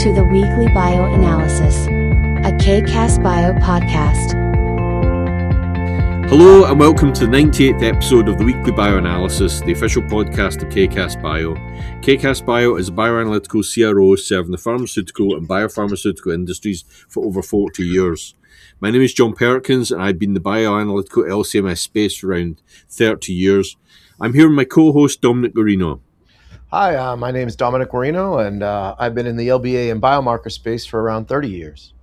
to the Weekly Bioanalysis, a KCAS Bio podcast. Hello and welcome to the 98th episode of the Weekly Bioanalysis, the official podcast of KCAS Bio. KCAS Bio is a bioanalytical CRO serving the pharmaceutical and biopharmaceutical industries for over 40 years. My name is John Perkins and I've been in the bioanalytical LCMS space for around 30 years. I'm here with my co-host Dominic Guarino. Hi, my name is Dominic Guarino, and I've been in the LBA and biomarker space for around 30 years.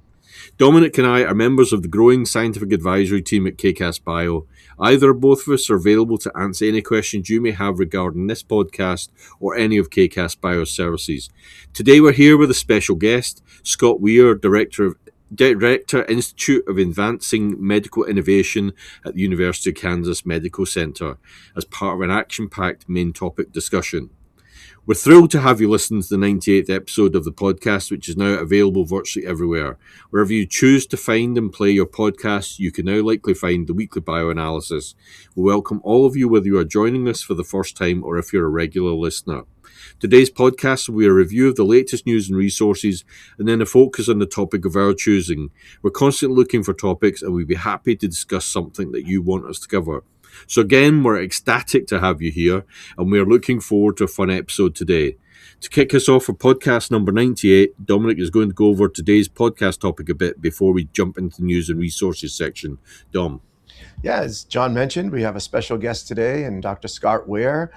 Dominic and I are members of the growing scientific advisory team at KCAS Bio. Either or both of us are available to answer any questions you may have regarding this podcast or any of KCAS Bio's services. Today we're here with a special guest, Scott Weir, Director, Institute of Advancing Medical Innovation at the University of Kansas Medical Center, as part of an action-packed main topic discussion. We're thrilled to have you listen to the 98th episode of the podcast, which is now available virtually everywhere. Wherever you choose to find and play your podcasts, you can now likely find the Weekly Bioanalysis. We welcome all of you, whether you are joining us for the first time or if you're a regular listener. Today's podcast will be a review of the latest news and resources, and then a focus on the topic of our choosing. We're constantly looking for topics, and we'd be happy to discuss something that you want us to cover. So again, we're ecstatic to have you here, and we're looking forward to a fun episode today. To kick us off for podcast number 98, Dominic is going to go over today's podcast topic a bit before we jump into the news and resources section. Dom. Yeah, as John mentioned, we have a special guest today, and Dr. Scott Weir.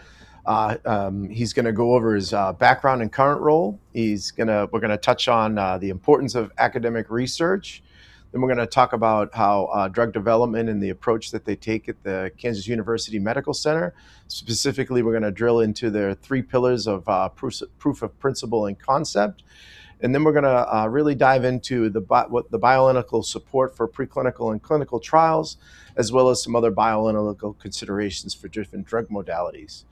He's going to go over his background and current role. We're going to touch on the importance of academic research. Then we're going to talk about how drug development and the approach that they take at the Kansas University Medical Center. Specifically, we're going to drill into their three pillars of proof of principle and concept. And then we're going to really dive into the bioanalytical support for preclinical and clinical trials, as well as some other bioanalytical considerations for different drug modalities.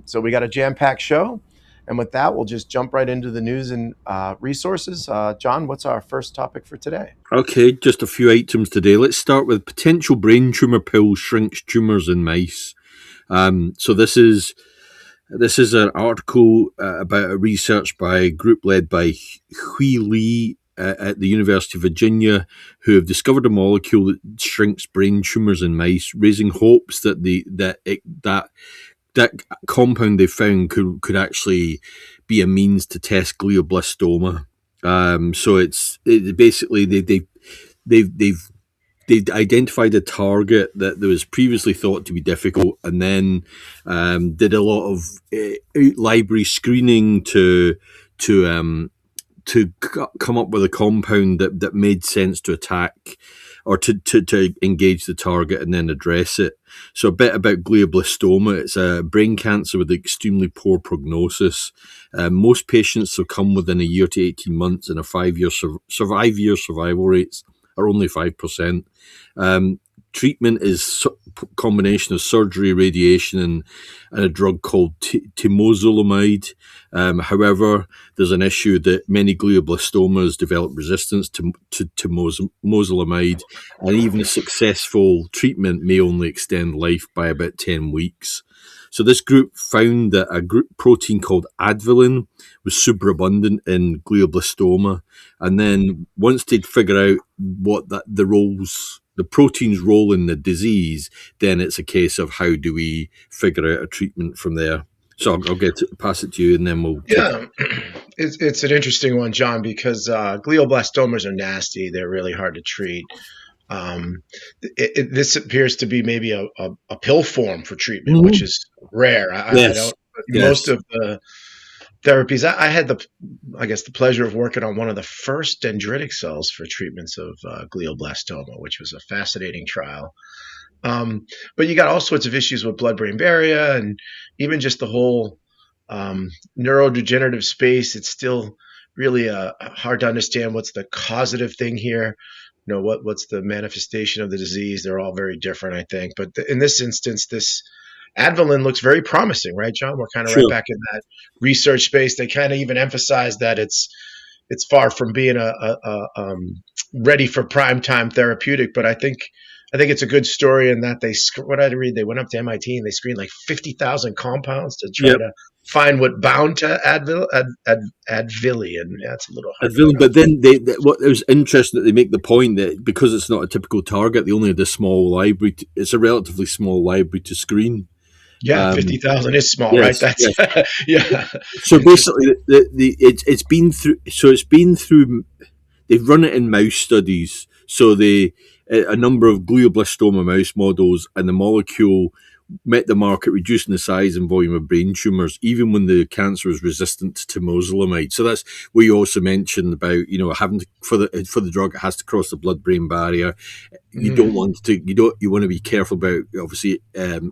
So we got a jam-packed show. And with that, we'll just jump right into the news and resources. John, what's our first topic for today? Okay, just a few items today. Let's start with potential brain tumor pill shrinks tumors in mice. So this is an article about a research by a group led by Hui Li at the University of Virginia, who have discovered a molecule that shrinks brain tumors in mice, raising hopes that that compound they found could actually be a means to test glioblastoma. So it's basically they've identified a target that was previously thought to be difficult, and then did a lot of library screening to come up with a compound that made sense to attack or to engage the target and then address it. So a bit about glioblastoma. It's a brain cancer with extremely poor prognosis. Most patients succumb within a year to 18 months, and a 5-year survival rates are only 5%. Treatment is a combination of surgery, radiation, and a drug called temozolomide. However, there's an issue that many glioblastomas develop resistance to temozolomide, and even a successful treatment may only extend life by about 10 weeks. So this group found that a group protein called advalin was superabundant in glioblastoma, and then once they'd figure out what the protein's role in the disease, then it's a case of how do we figure out a treatment from there. So I'll pass it to you, and then we'll. Yeah, it's an interesting one, John, because glioblastomas are nasty. They're really hard to treat. This appears to be maybe a pill form for treatment, Mm-hmm. which is rare. Most of the therapies. I had the pleasure of working on one of the first dendritic cells for treatments of glioblastoma, which was a fascinating trial. But you got all sorts of issues with blood-brain barrier and even just the whole neurodegenerative space. It's still really hard to understand what's the causative thing here. You know, what's the manifestation of the disease? They're all very different, I think. But in this instance, this advalin looks very promising, right, John? We're kind of right back in that research space. They kind of even emphasize that it's far from being a ready for prime time therapeutic. But I think I think it's a good story in that what did I read? They went up to MIT and they screened like 50,000 compounds to try to find what bound to Advillian. Yeah, it's a little hard. But then what it was interesting that they make the point that because it's not a typical target, they only had a small library. It's a relatively small library to screen. Yeah, 50,000 is small, right? That's yeah. So basically, it's been through. So it's been through. They've run it in mouse studies. So a number of glioblastoma mouse models, and the molecule met the market, reducing the size and volume of brain tumours, even when the cancer was resistant to temozolomide. So that's where you also mentioned about, having to, for the drug, it has to cross the blood-brain barrier. You don't want to. You want to be careful about obviously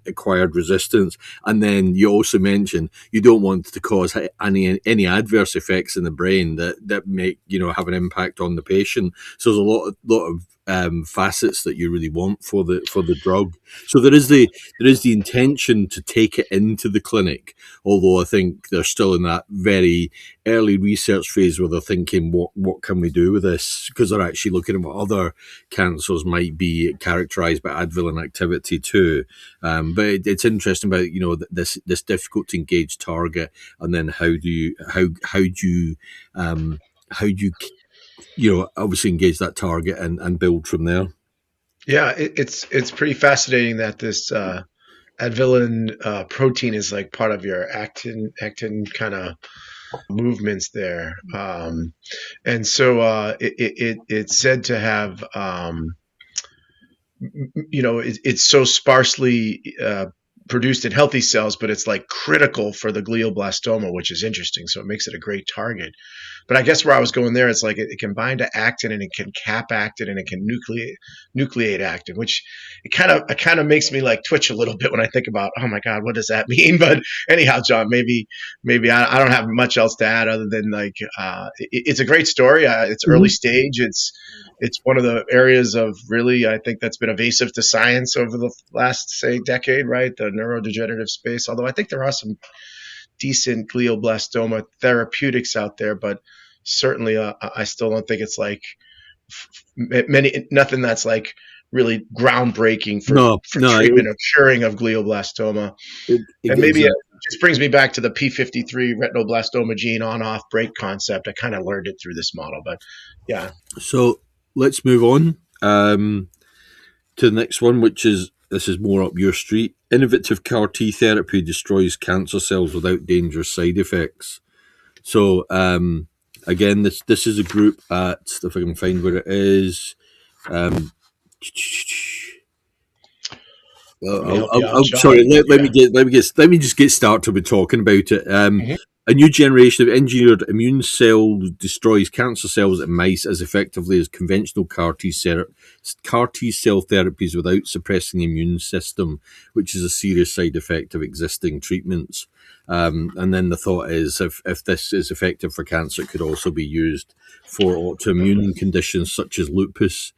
acquired resistance, and then you also mentioned you don't want to cause any adverse effects in the brain that make have an impact on the patient. So there's a lot of facets that you really want for the drug. So there is the intention to take it into the clinic, although I think they're still in that very early research phase where they're thinking, what can we do with this? Because they're actually looking at what other cancers might be characterized by Advillian activity too. But it's interesting about this difficult to engage target, and then how do you obviously engage that target and build from there. Yeah, it's pretty fascinating that this Advillian protein is like part of your actin kind of movements there, and so it's said to have it's so sparsely produced in healthy cells, but it's like critical for the glioblastoma, which is interesting. So it makes it a great target. But I guess where I was going there, it's like it can bind to actin and it can cap actin and it can nucleate actin, which it kind of makes me like twitch a little bit when I think about, oh my God, what does that mean? But anyhow, John, maybe I don't have much else to add other than like it's a great story. It's early stage. It's one of the areas of really, I think, that's been evasive to science over the last, say, decade, right? The neurodegenerative space. Although I think there are some decent glioblastoma therapeutics out there, but certainly I still don't think it's like nothing that's like really groundbreaking for treatment or curing of glioblastoma. And maybe it just brings me back to the P53 retinoblastoma gene on-off break concept. I kind of learned it through this model, but yeah. So let's move on to the next one, this is more up your street. Innovative CAR T therapy destroys cancer cells without dangerous side effects. So again, this is a group at, if I can find where it is. Sorry, let me just get started with talking about it. A new generation of engineered immune cells destroys cancer cells in mice as effectively as conventional CAR T cell therapies without suppressing the immune system, which is a serious side effect of existing treatments. And then the thought is, if this is effective for cancer, it could also be used for autoimmune conditions such as lupus.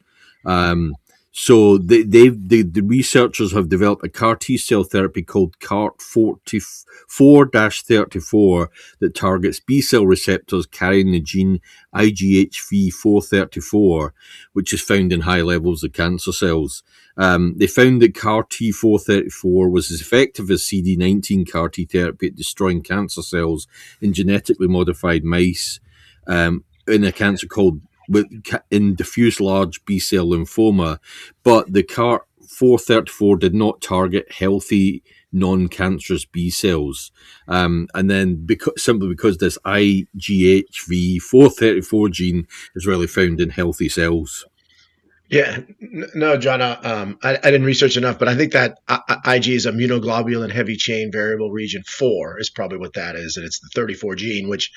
So the researchers have developed a CAR T cell therapy called CART44-34 that targets B cell receptors carrying the gene IGHV434, which is found in high levels of cancer cells. They found that CAR-T434 was as effective as CD19 CAR T therapy at destroying cancer cells in genetically modified mice in a cancer called in diffuse large B-cell lymphoma, but the CAR-434 did not target healthy non-cancerous B cells. And then simply because this IGHV434 gene is really found in healthy cells. Yeah, no, John, I didn't research enough, but I think that Ig is immunoglobulin heavy chain variable region 4 is probably what that is. And it's the 34 gene, which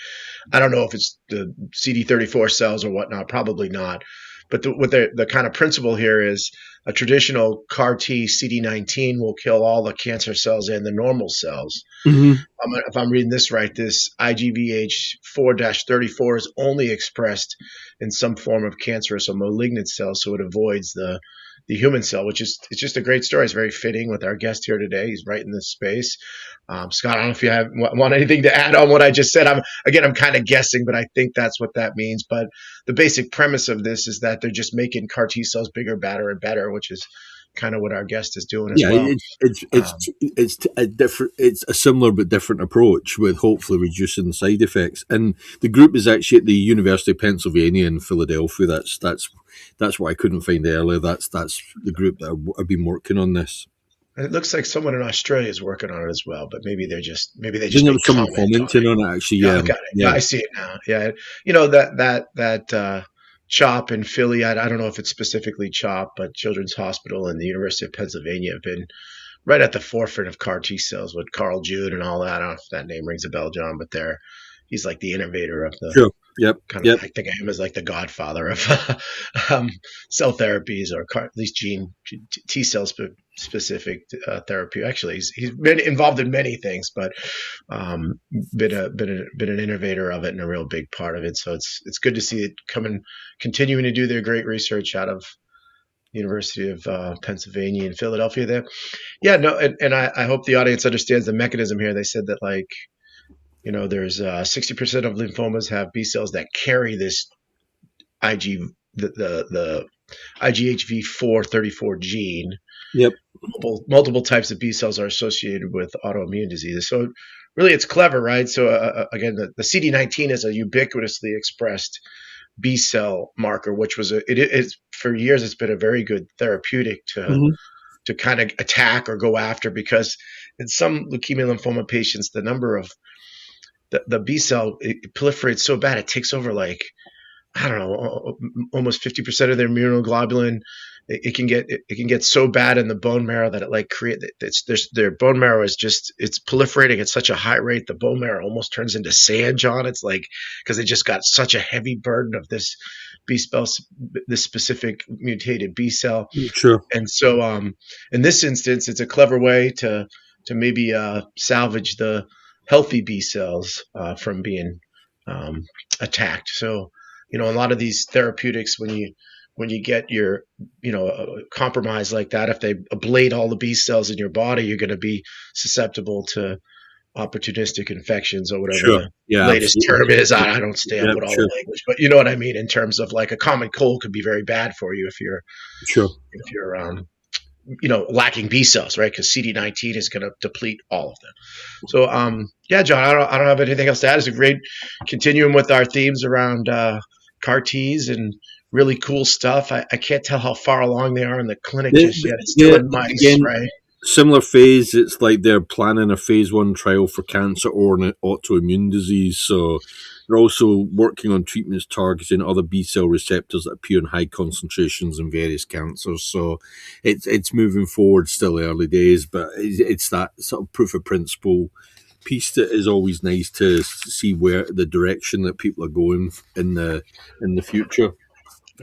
I don't know if it's the CD34 cells or whatnot, probably not. But the kind of principle here is a traditional CAR T CD19 will kill all the cancer cells and the normal cells. If I'm reading this right, this IGVH4-34 is only expressed in some form of cancerous or malignant cells, so it avoids the human cell, which is it's just a great story. It's very fitting with our guest here today. He's right in this space. Scott, I don't know if you want anything to add on what I just said. I'm kind of guessing, but I think that's what that means. But the basic premise of this is that they're just making CAR T cells bigger, badder, and better, which is kind of what our guest is doing as well. It's a similar but different approach with hopefully reducing side effects. And the group is actually at the University of Pennsylvania in Philadelphia. That's what I couldn't find earlier. That's the group that have been working on this. It looks like someone in Australia is working on it as well, but maybe they just someone commenting on it actually. Yeah, got it. Yeah, I see it now. Yeah, that CHOP in Philly. I don't know if it's specifically CHOP, but Children's Hospital and the University of Pennsylvania have been right at the forefront of CAR T cells with Carl June and all that. I don't know if that name rings a bell, John, but he's like the innovator of the. Sure. Yep. I think of him as like the godfather of cell therapies, or at least T cell specific therapy. Actually, he's been involved in many things, but been an innovator of it and a real big part of it. So it's good to see it continuing to do their great research out of University of Pennsylvania in Philadelphia there. Yeah, no, and I hope the audience understands the mechanism here. They said that there's 60% of lymphomas have B cells that carry this the IGHV434 gene. Yep. Multiple types of B cells are associated with autoimmune diseases. So really, it's clever, right? So again, the CD19 is a ubiquitously expressed B cell marker, which was for years it's been a very good therapeutic to kind of attack or go after, because in some leukemia lymphoma patients, the number of the B cell, it proliferates so bad it takes over almost 50% of their immunoglobulin. It can get so bad in the bone marrow that their bone marrow it's proliferating at such a high rate. The bone marrow almost turns into sand, John. It's like, because they just got such a heavy burden of this this specific mutated B cell. Sure. And so in this instance, it's a clever way to maybe salvage the healthy B cells from being attacked. So, a lot of these therapeutics, when you get your, compromise like that, if they ablate all the B cells in your body, you're going to be susceptible to opportunistic infections or whatever latest term is. I don't stay up with all the language, but you know what I mean, in terms of like a common cold could be very bad for you if you're lacking B cells, right? Because CD19 is going to deplete all of them. So, John, I don't have anything else to add. It's a great continuing with our themes around CAR Ts and really cool stuff. I can't tell how far along they are in the clinic just yet. It's still in mice, right? Similar phase. It's like they're planning a phase 1 trial for cancer or an autoimmune disease. So they're also working on treatments targeting other B cell receptors that appear in high concentrations in various cancers. So it's moving forward. Still early days, but it's that sort of proof of principle piece that is always nice to see where the direction that people are going in the future.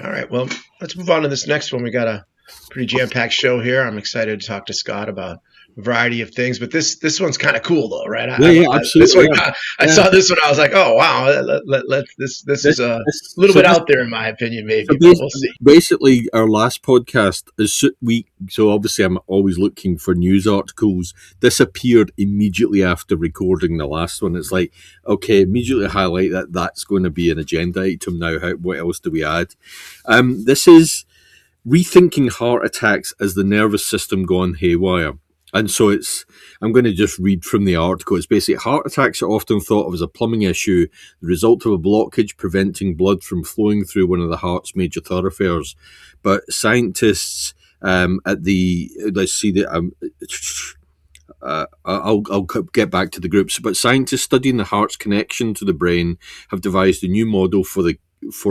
All right. Well, let's move on to this next one. We got a pretty jam-packed show here. I'm excited to talk to Scott about a variety of things, but this one's kind of cool though, right? Absolutely. I saw this one. I was like, oh wow, this is a little bit out there in my opinion, maybe. So we'll see. Basically, our last podcast is so obviously I'm always looking for news articles. This appeared immediately after recording the last one. It's like, okay, immediately highlight that's going to be an agenda item now. What else do we add? This is rethinking heart attacks as the nervous system gone haywire. And so I'm going to just read from the article. It's basically, heart attacks are often thought of as a plumbing issue, the result of a blockage preventing blood from flowing through one of the heart's major thoroughfares. But scientists I'll get back to the groups. But scientists studying the heart's connection to the brain have devised a new model for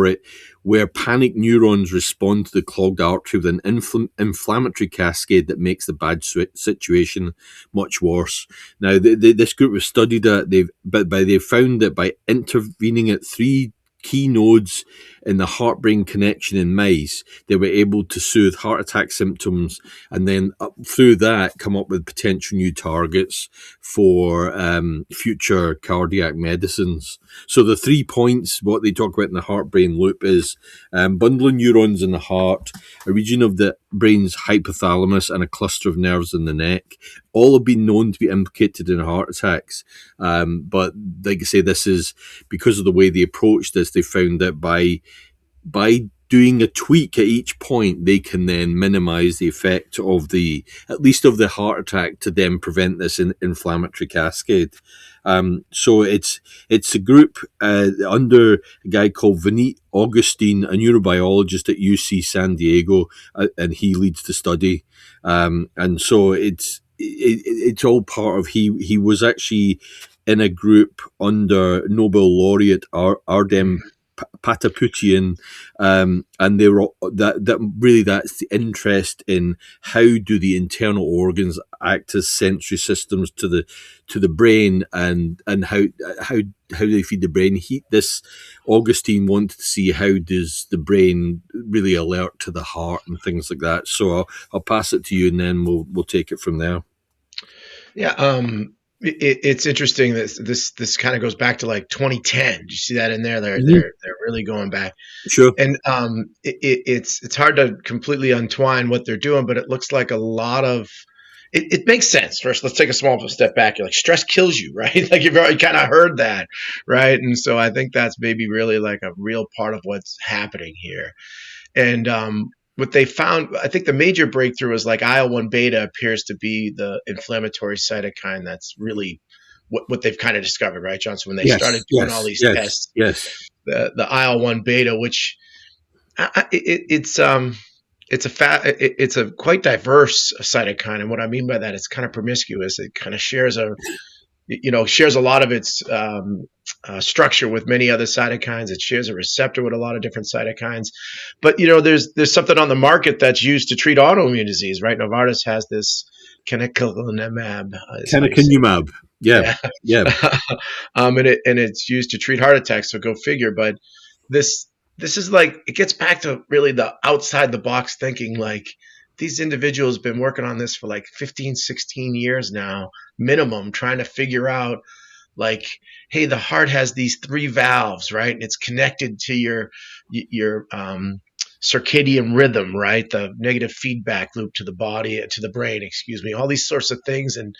it, where panic neurons respond to the clogged artery with an inflammatory cascade that makes the bad situation much worse. Now, this group has studied that. They've found that by intervening at 3 key nodes in the heart-brain connection in mice, they were able to soothe heart attack symptoms, and then through that come up with potential new targets for future cardiac medicines. So the 3 points, what they talk about in the heart-brain loop is bundling neurons in the heart, a region of the brain's hypothalamus, and a cluster of nerves in the neck. All have been known to be implicated in heart attacks. But like I say, this is because of the way they approach this. They found that by doing a tweak at each point, they can then minimize the effect of at least of the heart attack, to then prevent this inflammatory cascade. So it's a group under a guy called Vineet Augustine, a neurobiologist at UC San Diego, and he leads the study. And so it's all part of, he was actually in a group under Nobel laureate Ardem Pataputian, and they were that's the interest in how do the internal organs act as sensory systems to the brain, and how they feed the brain. This Augustine wanted to see how does the brain really alert to the heart and things like that. So I'll pass it to you, and then we'll take it from there. Yeah. It's interesting that this kind of goes back to like 2010. Do you see that in there? They're really going back. Sure. And it's hard to completely untwine what they're doing, but it looks like a lot of it makes sense. First, let's take a small step back. You're like, stress kills you, right? Like, you've already kind of heard that, right? And so I think that's maybe really like a real part of what's happening here. And what they found, I think the major breakthrough is like IL-1 beta appears to be the inflammatory cytokine. That's really what they've kind of discovered, right, John? So when they started doing all these tests, the IL-1 beta, which it's a quite diverse cytokine. And what I mean by that, it's kind of promiscuous. It kind of shares a lot of its structure with many other cytokines. It shares a receptor with a lot of different cytokines. But, there's something on the market that's used to treat autoimmune disease, right? Novartis has this canakinumab. Canakinumab. Yeah. And it's used to treat heart attacks. So go figure. But this is like, it gets back to really the outside the box thinking. Like, these individuals have been working on this for like 15, 16 years now, minimum, trying to figure out, like, hey, the heart has these 3 valves, right? And it's connected to your circadian rhythm, right? The negative feedback loop to the body, to the brain, all these sorts of things. And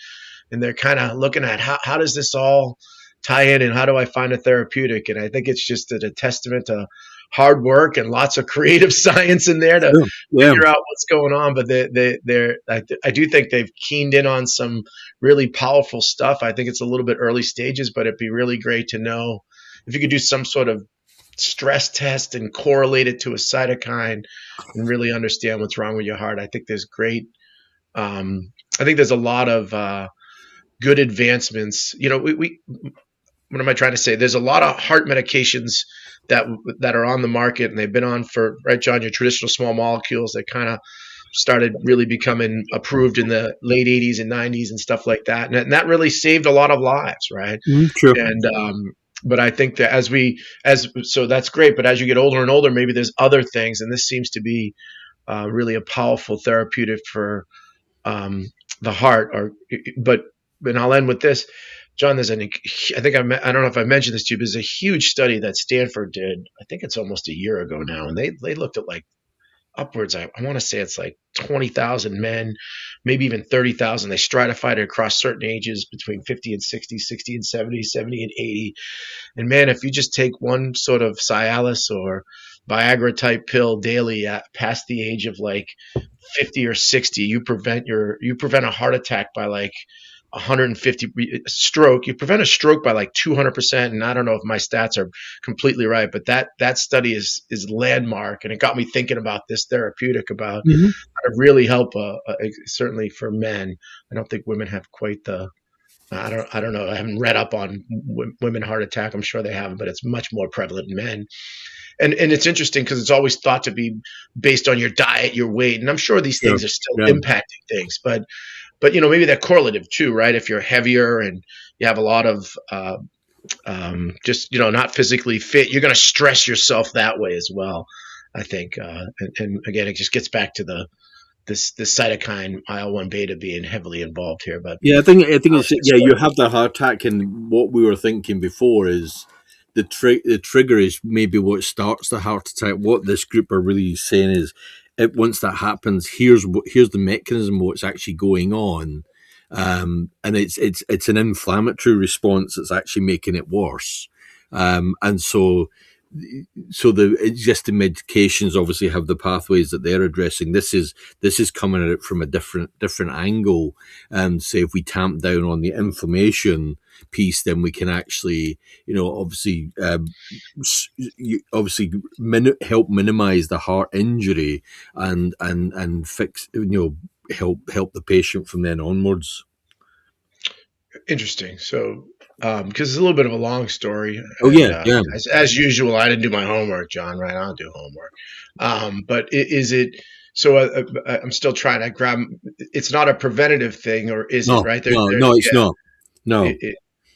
they're kind of looking at how does this all tie in, and how do I find a therapeutic? And I think it's just a testament to hard work and lots of creative science in there to figure out what's going on. But I do think they've keened in on some really powerful stuff. I think it's a little bit early stages, but it'd be really great to know if you could do some sort of stress test and correlate it to a cytokine and really understand what's wrong with your heart. I think there's a lot of good advancements. What am I trying to say? There's a lot of heart medications that are on the market, and they've been on for, right, John, your traditional small molecules that kind of started really becoming approved in the late 80s and 90s and stuff like that. And that really saved a lot of lives, right? Sure. And but I think that so that's great. But as you get older and older, maybe there's other things, and this seems to be really a powerful therapeutic for the heart. And I'll end with this. John, I don't know if I mentioned this to you, but there's a huge study that Stanford did. I think it's almost a year ago now. And they looked at like upwards, I want to say it's like 20,000 men, maybe even 30,000. They stratified it across certain ages between 50 and 60, 60 and 70, 70 and 80. And man, if you just take one sort of Cialis or Viagra type pill daily past the age of like 50 or 60, you prevent a heart attack by like 150 stroke. You prevent a stroke by like 200%. And I don't know if my stats are completely right, but that study is landmark. And it got me thinking about this therapeutic, about how to really help, certainly for men. I don't think women have quite the, I don't know. I haven't read up on women heart attack. I'm sure they have, but it's much more prevalent in men. And it's interesting because it's always thought to be based on your diet, your weight. And I'm sure these things are still impacting things, but maybe they're correlative too, right? If you're heavier and you have a lot of just, not physically fit, you're going to stress yourself that way as well, I think. And again, it just gets back to this cytokine IL-1 beta being heavily involved here. But I think it's you have the heart attack, and what we were thinking before is the trigger is maybe what starts the heart attack. What this group are really saying is, once that happens, here's the mechanism, what's actually going on, and it's an inflammatory response that's actually making it worse, and so so the existing medications obviously have the pathways that they're addressing. This is coming at it from a different angle. And say if we tamp down on the inflammation piece, then we can actually, obviously help minimize the heart injury and fix, help the patient from then onwards. Interesting. So, because it's a little bit of a long story. Oh, and, yeah. As usual, I didn't do my homework, John. Right? I don't do homework. But is it? So I'm still trying to grab. It's not a preventative thing, or is it? Right? No, it's not. No.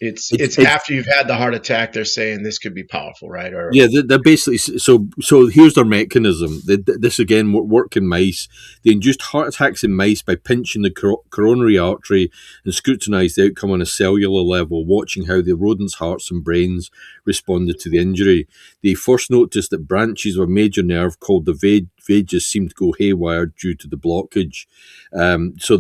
It's after you've had the heart attack. They're saying this could be powerful, right? Or they're basically so. Here's their mechanism. This again work in mice. They induced heart attacks in mice by pinching the coronary artery and scrutinized the outcome on a cellular level, watching how the rodents' hearts and brains responded to the injury. They first noticed that branches of a major nerve called the vagus seemed to go haywire due to the blockage. So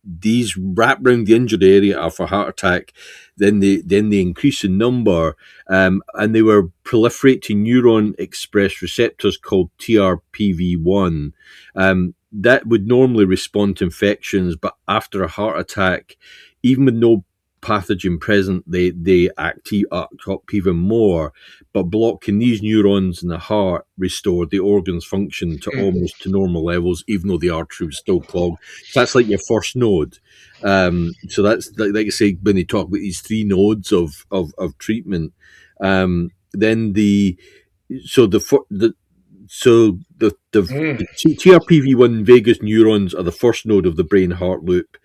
these wrap around the injured area after a heart attack. Then they increase in number, and they were proliferating neuron express receptors called TRPV1. That would normally respond to infections, but after a heart attack, even with no pathogen present, they act up even more. But blocking these neurons in the heart restored the organ's function to almost to normal levels, even though the artery was still clogged. So that's like your first node. So that's like I say, when they talk about these three nodes of treatment, then the TRPV1 vagus neurons are the first node of the brain-heart loop,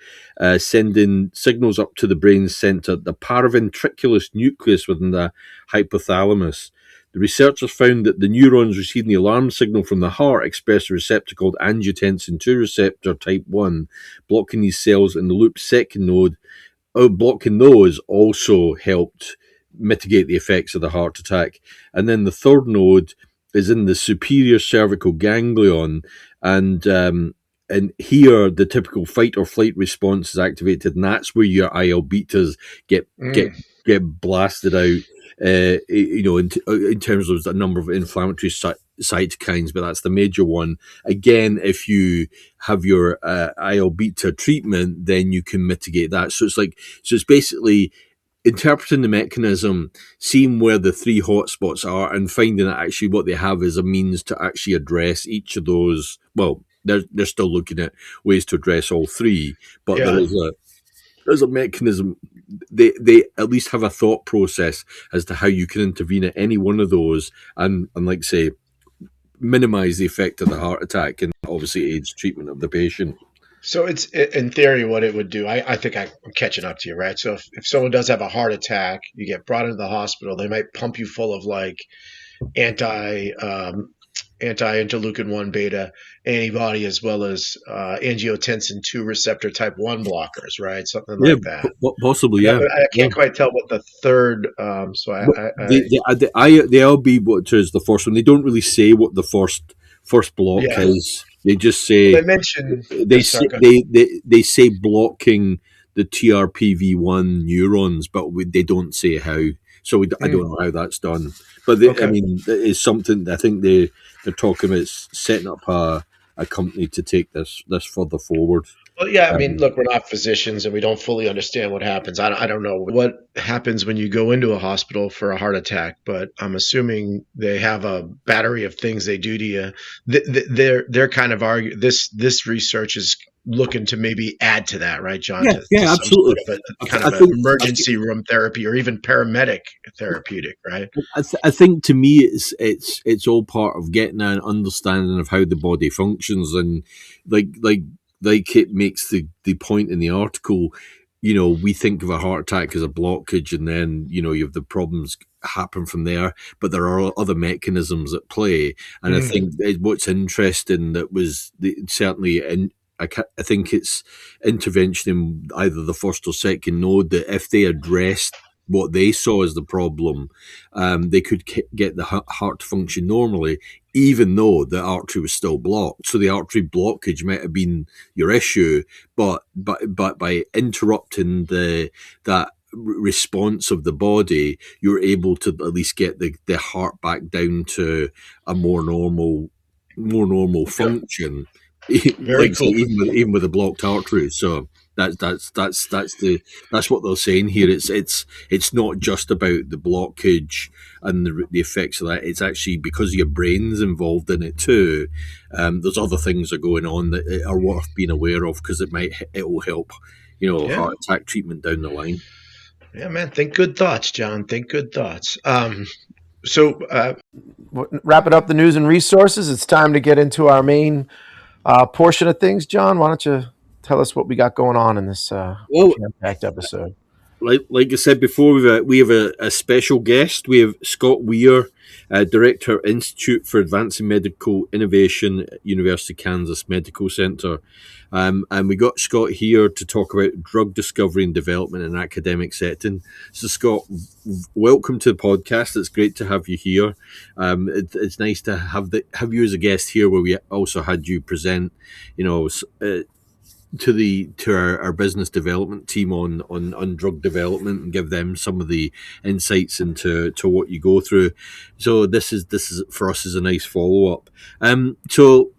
sending signals up to the brain's center, the paraventriculus nucleus within the hypothalamus. The researchers found that the neurons receiving the alarm signal from the heart express a receptor called angiotensin II receptor type 1. Blocking these cells in the loop's second node, blocking those also helped mitigate the effects of the heart attack. And then the third node is in the superior cervical ganglion, and here the typical fight or flight response is activated, and that's where your IL betas get blasted out. In terms of the number of inflammatory cytokines, but that's the major one. Again, if you have your IL beta treatment, then you can mitigate that. So it's basically interpreting the mechanism, seeing where the three hotspots are, and finding that actually what they have is a means to actually address each of those. Well, they're still looking at ways to address all three, but there's a mechanism. They at least have a thought process as to how you can intervene at any one of those, and like say, minimize the effect of the heart attack, and obviously aids treatment of the patient. So it's in theory what it would do. I think I'm catching up to you, right? So if someone does have a heart attack, you get brought into the hospital, they might pump you full of like anti-interleukin 1 beta antibody, as well as angiotensin II receptor type 1 blockers, right? Something like that. Possibly, yeah. I can't quite tell what the third. The ILB blockers, the first one. They don't really say what the first block is. They just say they say blocking the TRPV1 neurons, but they don't say how. So I don't know how that's done. But I mean, it's something I think they're talking about setting up a company to take this further forward. Well, yeah, I mean, look, we're not physicians and we don't fully understand what happens. I don't know what happens when you go into a hospital for a heart attack, but I'm assuming they have a battery of things they do to you. They're kind of arguing this research is looking to maybe add to that, right, John? Yeah, absolutely. Sort of an emergency room therapy or even paramedic therapeutic, right? I think to me it's all part of getting an understanding of how the body functions, and like it makes the point in the article. We think of a heart attack as a blockage, and then you have the problems happen from there. But there are other mechanisms at play, and I think what's interesting that was certainly I think it's intervention in either the first or second node, that if they addressed what they saw as the problem, they could get the heart to function normally, even though the artery was still blocked. So the artery blockage might have been your issue, but by interrupting that response of the body, you're able to at least get the heart back down to a more normal function. Very Like cool. even with a blocked artery. So that's what they're saying here. It's not just about the blockage and the effects of that. It's actually because your brain's involved in it too. There's other things that are going on that are worth being aware of, because it will help, heart attack treatment down the line. Yeah, man. Think good thoughts, John. Think good thoughts. Wrapping up the news and resources, it's time to get into our main portion of things. John, why don't you tell us what we got going on in this jam-packed episode? Like I said before, we have a special guest. We have Scott Weir, Director, Institute for Advancing Medical Innovation at University of Kansas Medical Center. And we got Scott here to talk about drug discovery and development in an academic setting. So, Scott, welcome to the podcast. It's great to have you here. It's nice to have you as a guest here, where we also had you present, to our business development team on drug development, and give them some of the insights into what you go through. So this is for us is a nice follow up. So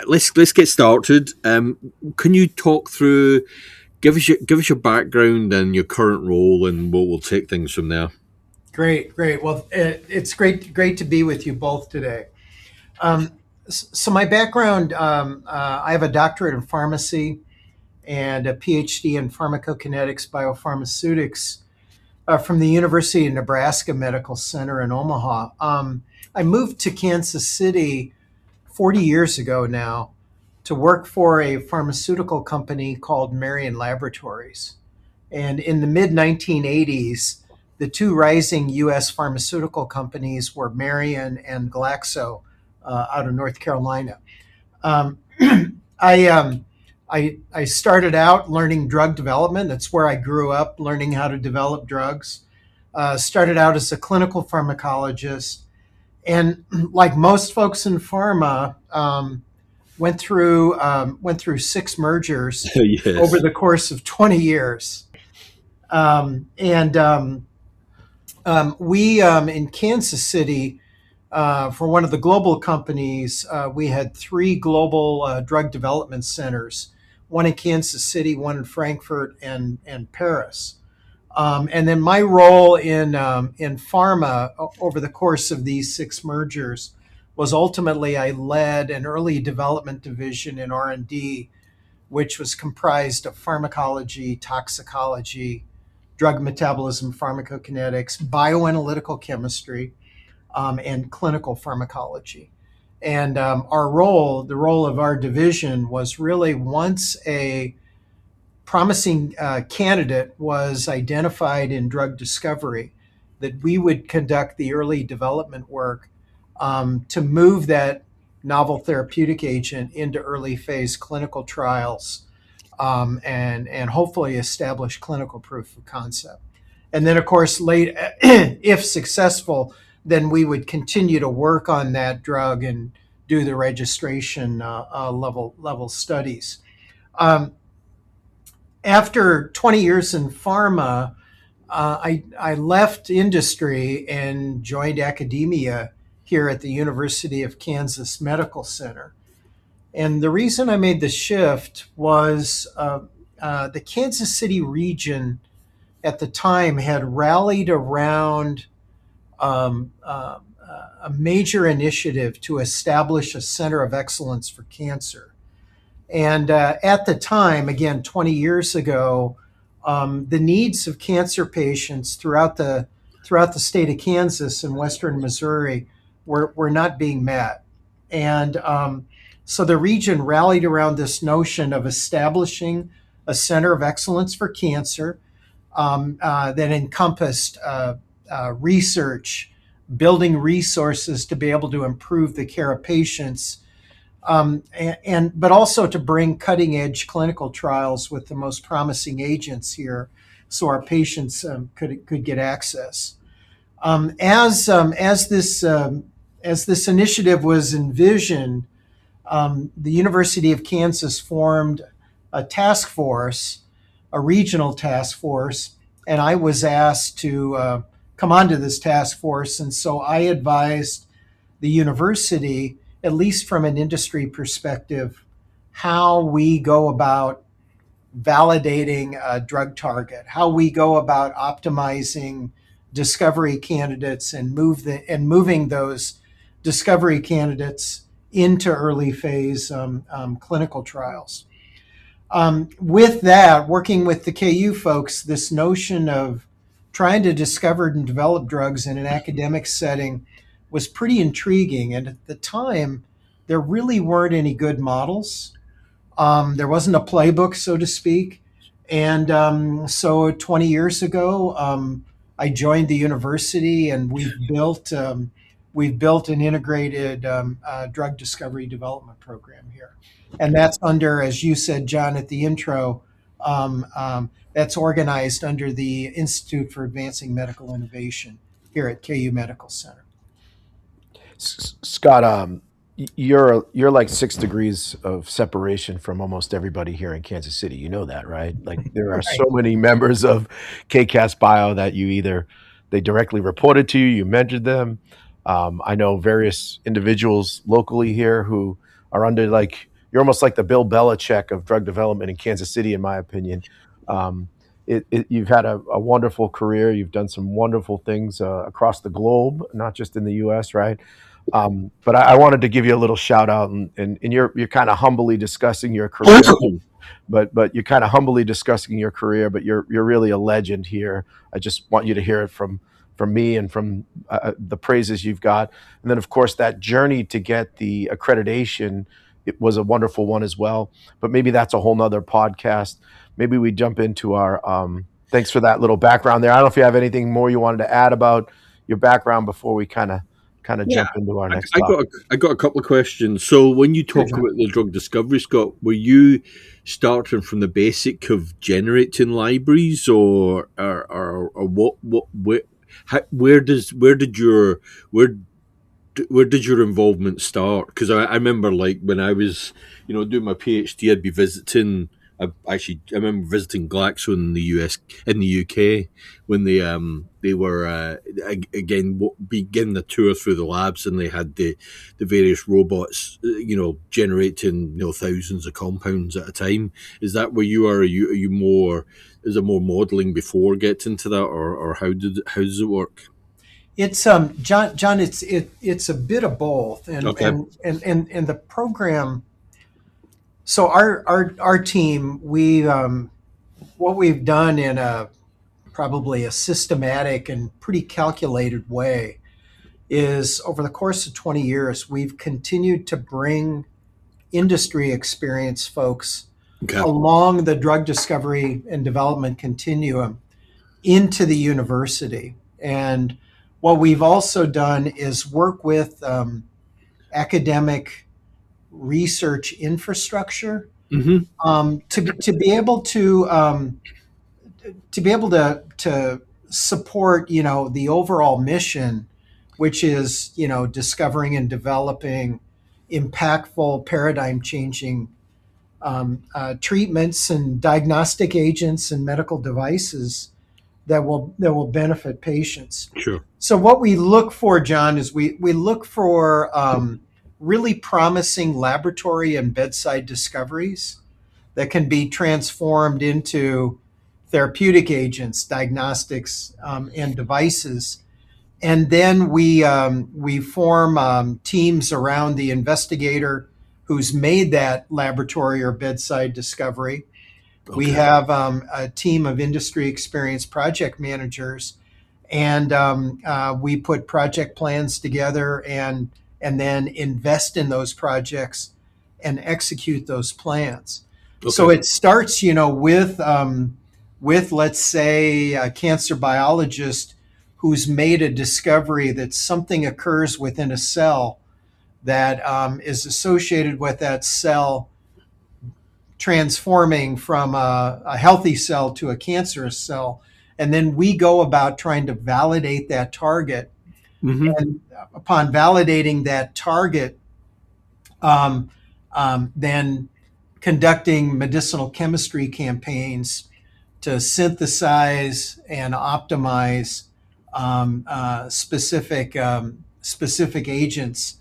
let's get started. Can you talk through, give us your background and your current role, and we'll take things from there. Great. Well, it's great to be with you both today. So my background, I have a doctorate in pharmacy and a PhD in pharmacokinetics, biopharmaceutics from the University of Nebraska Medical Center in Omaha. I moved to Kansas City 40 years ago now to work for a pharmaceutical company called Marion Laboratories. And in the mid-1980s, the two rising U.S. pharmaceutical companies were Marion and Glaxo out of North Carolina. I started out learning drug development. That's where I grew up, learning how to develop drugs. Started out as a clinical pharmacologist, and like most folks in pharma, went through 6 mergers Yes. over the course of 20 years. We in Kansas City, for one of the global companies, we had 3 global drug development centers, one in Kansas City, one in Frankfurt, and Paris. And then my role in pharma over the course of these 6 mergers was ultimately I led an early development division in R&D, which was comprised of pharmacology, toxicology, drug metabolism, pharmacokinetics, bioanalytical chemistry, and clinical pharmacology. And the role of our division was really, once a promising candidate was identified in drug discovery, that we would conduct the early development work to move that novel therapeutic agent into early phase clinical trials, and hopefully establish clinical proof of concept. And then, of course, if successful, then we would continue to work on that drug and do the registration level studies. After 20 years in pharma, I left industry and joined academia here at the University of Kansas Medical Center. And the reason I made the shift was the Kansas City region at the time had rallied around a major initiative to establish a center of excellence for cancer. And at the time, again, 20 years ago, the needs of cancer patients throughout the state of Kansas and western Missouri were not being met. And so the region rallied around this notion of establishing a center of excellence for cancer that encompassed research, building resources to be able to improve the care of patients, but also to bring cutting edge clinical trials with the most promising agents here, so our patients could get access. As this initiative was envisioned, the University of Kansas formed a task force, a regional task force, and I was asked to come onto this task force. And so I advised the university, at least from an industry perspective, how we go about validating a drug target, how we go about optimizing discovery candidates and moving those discovery candidates into early phase clinical trials. With that, working with the KU folks, this notion of trying to discover and develop drugs in an academic setting was pretty intriguing. And at the time, there really weren't any good models. There wasn't a playbook, so to speak. And so 20 years ago, I joined the university, and we've built an integrated drug discovery development program here. And that's under, as you said, John, at the intro, that's organized under the Institute for Advancing Medical Innovation here at KU Medical Center. Scott, you're like 6 degrees of separation from almost everybody here in Kansas City. You know that, right? Like there are so many members of KCAS Bio that they directly reported to you, you mentored them. I know various individuals locally here who are under you're almost like the Bill Belichick of drug development in Kansas City, in my opinion. You've had a wonderful career. You've done some wonderful things across the globe, not just in the U.S., right? But I wanted to give you a little shout out, and you're kind of humbly discussing your career, but you're kind of humbly discussing your career, but you're really a legend here. I just want you to hear it from me and from the praises you've got. And then, of course, that journey to get the accreditation, it was a wonderful one as well. But maybe that's a whole nother podcast. Maybe we jump into our, thanks for that little background there. I don't know if you have anything more you wanted to add about your background before we kind of jump into our next topic. I got a couple of questions. So when you talk about the drug discovery, Scott, were you starting from the basic of generating libraries, or where did your involvement start? Because I remember, like, when I was doing my PhD, I'd be visiting. I remember visiting Glaxo in the UK, when they were beginning the tour through the labs, and they had the various robots, generating thousands of compounds at a time. Is that where you are? Are you more? Is it more modeling before getting into that, or how does it work? It's John. It's a bit of both, and the program. So our team, what we've done in probably a systematic and pretty calculated way is, over the course of 20 years, we've continued to bring industry experience folks along the drug discovery and development continuum into the university. And what we've also done is work with academic research infrastructure to be able to support the overall mission, which is discovering and developing impactful, paradigm changing treatments and diagnostic agents and medical devices that will benefit patients. Sure. So what we look for, John, is we look for really promising laboratory and bedside discoveries that can be transformed into therapeutic agents, diagnostics, and devices. And then we form teams around the investigator who's made that laboratory or bedside discovery. Okay. We have a team of industry experienced project managers, and we put project plans together and then invest in those projects and execute those plans. Okay. So it starts, with let's say a cancer biologist who's made a discovery that something occurs within a cell that is associated with that cell transforming from a healthy cell to a cancerous cell. And then we go about trying to validate that target. Mm-hmm. And upon validating that target, then conducting medicinal chemistry campaigns to synthesize and optimize specific agents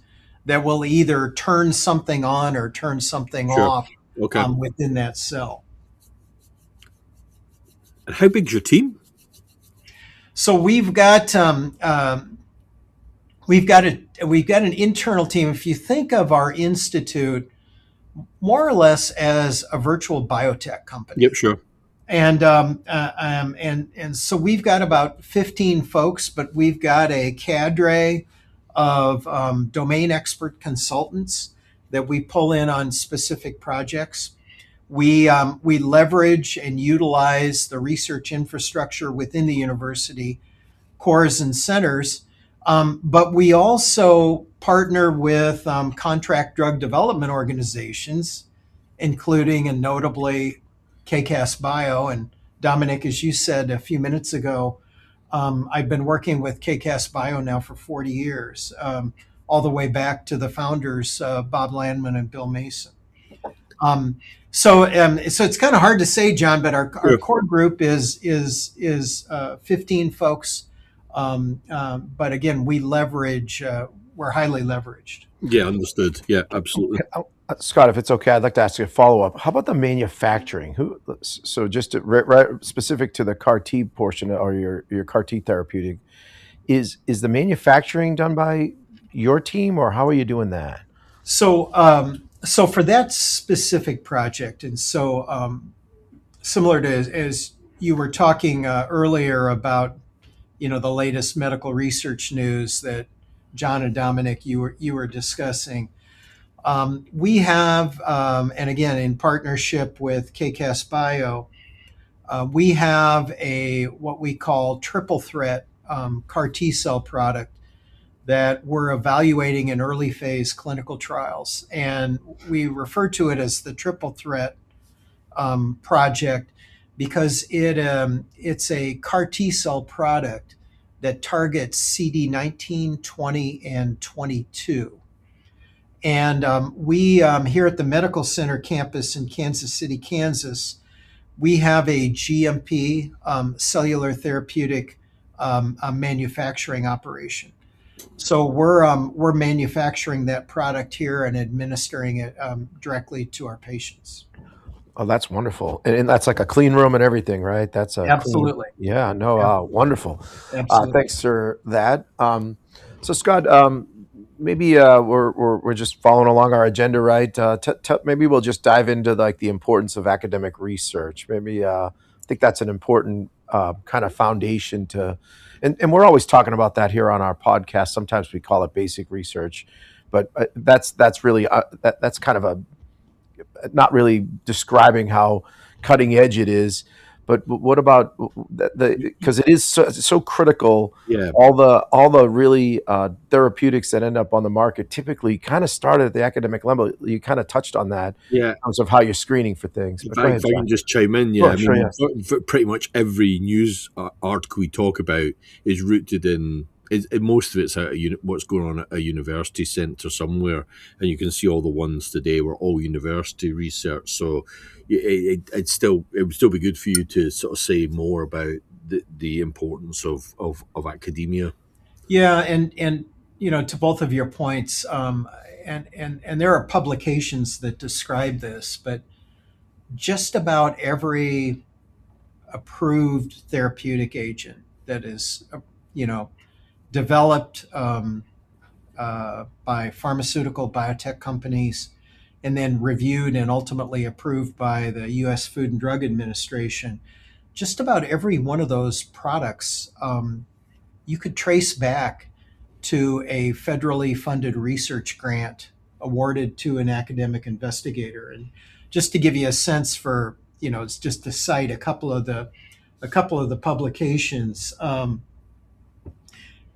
that will either turn something on or turn something off within that cell. And how big's your team? So we've got an internal team. If you think of our institute more or less as a virtual biotech company. Yep, sure. And so we've got about 15 folks, but we've got a cadre of domain expert consultants that we pull in on specific projects. We leverage and utilize the research infrastructure within the university, cores and centers, but we also partner with contract drug development organizations, including and notably KCAS Bio. And Dominic, as you said a few minutes ago, I've been working with KCAS Bio now for 40 years, all the way back to the founders, Bob Landman and Bill Mason. So it's kind of hard to say, John, but our core group is 15 folks. But again, we're highly leveraged. Yeah, understood. Yeah, absolutely. Scott, if it's okay, I'd like to ask you a follow-up. How about the manufacturing? So just right specific to the CAR T portion or your CAR T therapeutic, is the manufacturing done by your team, or how are you doing that? So for that specific project, and so similar to as you were talking earlier about, the latest medical research news that John and Dominic you were discussing. We have, and again, in partnership with KCAS Bio, we have what we call triple threat CAR T cell product that we're evaluating in early phase clinical trials. And we refer to it as the triple threat project because it's a CAR T cell product that targets CD19, 20, and 22. And we here at the Medical Center campus in Kansas City, Kansas, we have a GMP cellular therapeutic manufacturing operation. So we're manufacturing that product here and administering it directly to our patients. Oh, that's wonderful, and that's like a clean room and everything, right? That's absolutely. Wonderful. Absolutely. Thanks for that. So Scott, maybe we're just following along our agenda, right? Maybe we'll just dive into like the importance of academic research. Maybe I think that's an important kind of foundation to, and we're always talking about that here on our podcast. Sometimes we call it basic research, but that's really that's kind of not really describing how cutting edge it is. But what about because it is so critical. Yeah. All the really therapeutics that end up on the market typically kind of started at the academic level. You kind of touched on that. Yeah. In terms of how you're screening for things. If I can just chime in, yeah. Pretty much every news article we talk about is rooted in. Most of it's out of what's going on at a university centre somewhere, and you can see all the ones today were all university research. So it would still be good for you to sort of say more about the importance of academia. Yeah, and to both of your points, and there are publications that describe this, but just about every approved therapeutic agent that is developed by pharmaceutical biotech companies and then reviewed and ultimately approved by the U.S. Food and Drug Administration, just about every one of those products you could trace back to a federally funded research grant awarded to an academic investigator. And just to give you a sense for, it's just to cite a couple of the publications.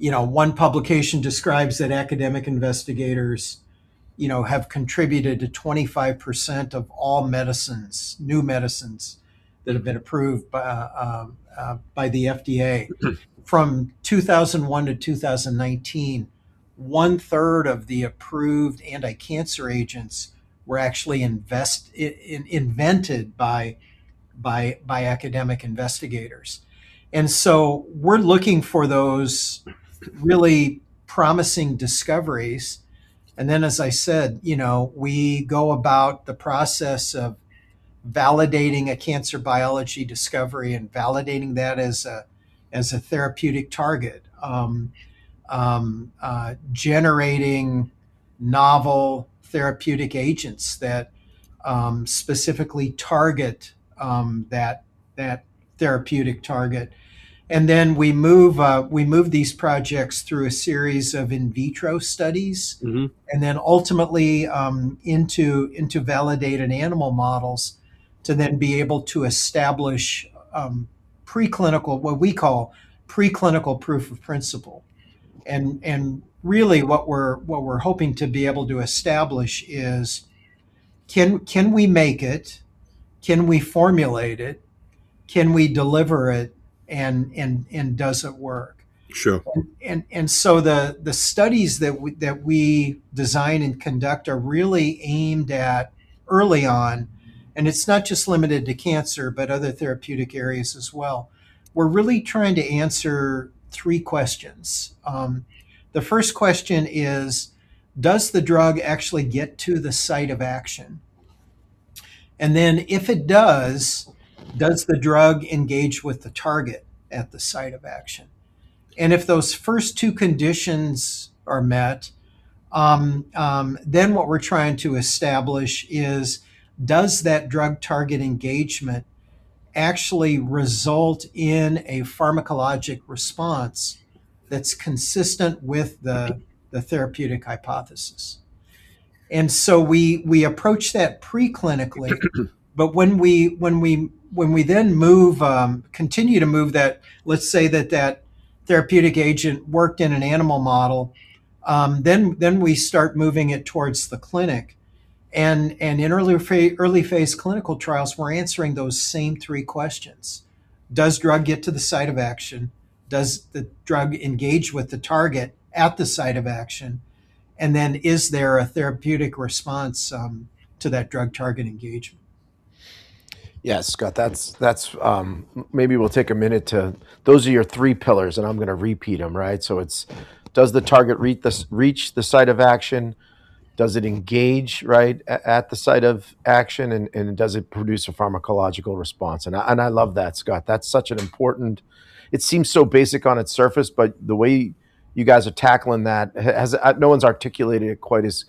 One publication describes that academic investigators, have contributed to 25% of all new medicines that have been approved by the FDA. From 2001 to 2019, 1/3 of the approved anti-cancer agents were actually invented by by academic investigators. And so we're looking for those really promising discoveries. And then, as I said, we go about the process of validating a cancer biology discovery and validating that as a therapeutic target, generating novel therapeutic agents that specifically target that therapeutic target. And then we move these projects through a series of in vitro studies, and then ultimately into validated animal models to then be able to establish preclinical, what we call preclinical proof of principle. And really what we're hoping to be able to establish is, can we make it? Can we formulate it? Can we deliver it? And does it work? Sure. And so the studies that we design and conduct are really aimed at early on, and it's not just limited to cancer, but other therapeutic areas as well. We're really trying to answer three questions. The first question is, does the drug actually get to the site of action? And then if it does the drug engage with the target at the site of action? And if those first two conditions are met, then what we're trying to establish is, does that drug target engagement actually result in a pharmacologic response that's consistent with the therapeutic hypothesis? And so we approach that preclinically, but when we then continue to move that, let's say that therapeutic agent worked in an animal model, then we start moving it towards the clinic. And in early phase clinical trials, we're answering those same three questions. Does drug get to the site of action? Does the drug engage with the target at the site of action? And then is there a therapeutic response to that drug target engagement? Yes, Scott, that's maybe we'll take a minute those are your three pillars, and I'm going to repeat them, right? So it's, does the target reach the site of action? Does it engage, right, at the site of action? And does it produce a pharmacological response? And I love that, Scott. That's such an important, it seems so basic on its surface, but the way you guys are tackling that, no one's articulated it quite as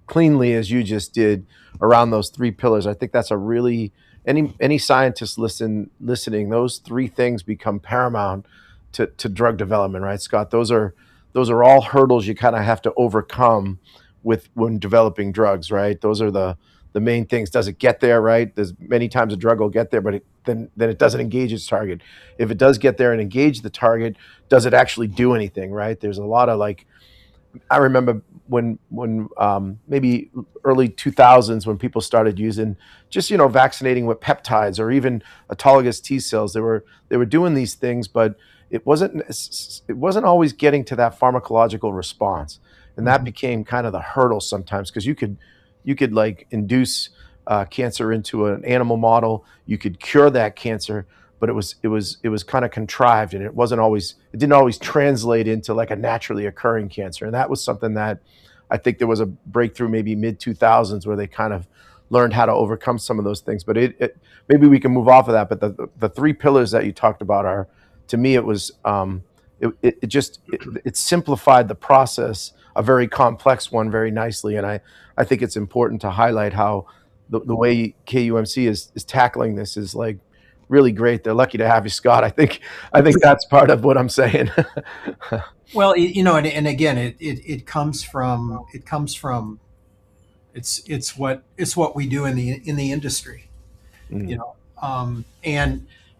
cleanly as you just did around those three pillars. I think that's a really, any scientist listening, those three things become paramount to drug development, right, Scott? Those are all hurdles you kind of have to overcome when developing drugs, right? Those are the main things. Does it get there, right? There's many times a drug will get there, but then it doesn't engage its target. If it does get there and engage the target, does it actually do anything, right? There's a lot of I remember when maybe early 2000s, when people started using just, vaccinating with peptides or even autologous T cells, they were doing these things, but it wasn't always getting to that pharmacological response. And that became kind of the hurdle sometimes, because you could induce cancer into an animal model, you could cure that cancer, but it was kind of contrived, and it didn't always translate into like a naturally occurring cancer. And that was something that I think there was a breakthrough maybe mid 2000s where they kind of learned how to overcome some of those things. But maybe we can move off of that. But the three pillars that you talked about are, to me, it was it simplified the process, a very complex one, very nicely. And I think it's important to highlight how the way KUMC is tackling this is like really great. They're lucky to have you, Scott. I think that's part of what I'm saying. Well, and again, it comes from it's what we do in the industry,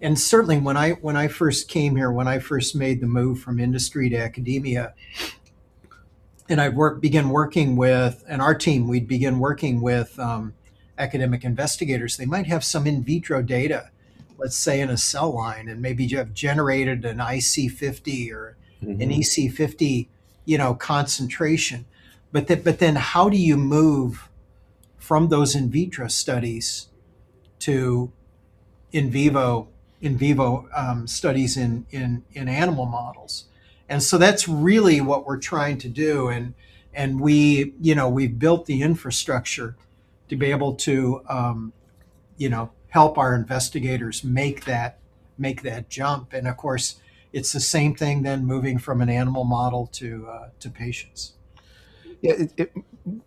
and certainly when I first came here, when I first made the move from industry to academia, and we'd begin working with academic investigators. They might have some in vitro data, let's say in a cell line, and maybe you have generated an IC50 or an EC50, concentration. But then how do you move from those in vitro studies to in vivo studies in animal models. And so that's really what we're trying to do. And we've built the infrastructure to be able to help our investigators make that jump. And of course, it's the same thing then moving from an animal model to patients. Yeah,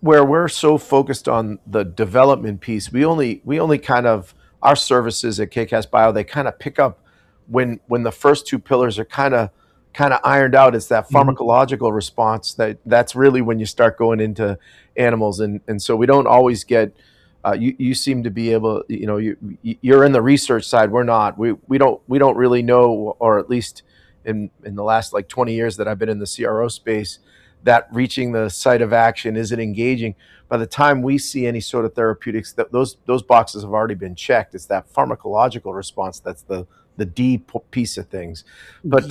where we're so focused on the development piece, we only kind of, our services at KCAS Bio, they kind of pick up when the first two pillars are kind of ironed out. It's that pharmacological response that's really when you start going into animals, and so we don't always get. You seem to be able, you're in the research side. We're not. We don't really know, or at least in the last like 20 years that I've been in the CRO space, that reaching the site of action, is it engaging? By the time we see any sort of therapeutics, those boxes have already been checked. It's that pharmacological response that's the D piece of things. But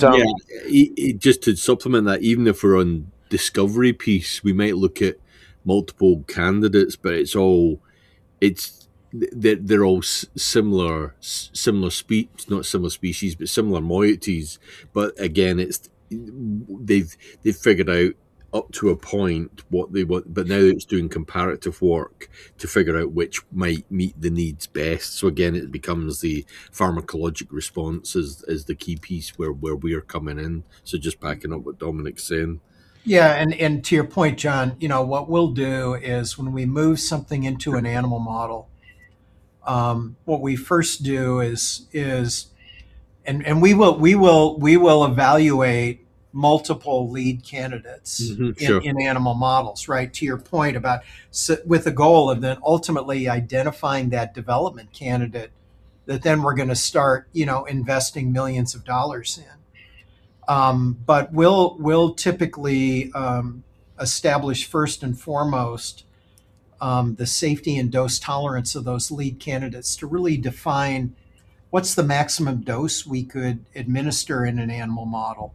just to supplement that, even if we're on discovery piece, we might look at multiple candidates, but they're all similar species, not similar species, but similar moieties. But again, they've figured out up to a point what they want, but now it's doing comparative work to figure out which might meet the needs best. So again, it becomes the pharmacologic response is the key piece where we're coming in. So just backing up what Dominic's saying. Yeah, and to your point, John, what we'll do is when we move something into an animal model, what we first do is and we will evaluate multiple lead candidates in animal models, right? To your point about with the goal of then ultimately identifying that development candidate that then we're going to start, investing millions of dollars in. But we'll typically establish first and foremost the safety and dose tolerance of those lead candidates to really define what's the maximum dose we could administer in an animal model.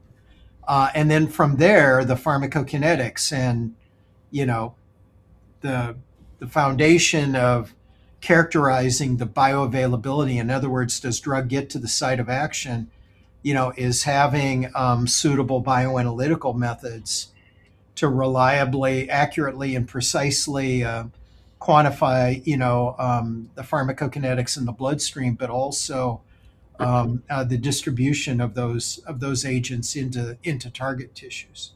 And then from there, the pharmacokinetics and, the foundation of characterizing the bioavailability. In other words, does drug get to the site of action, is having suitable bioanalytical methods to reliably, accurately, and precisely quantify, the pharmacokinetics in the bloodstream, but also the distribution of those agents into target tissues.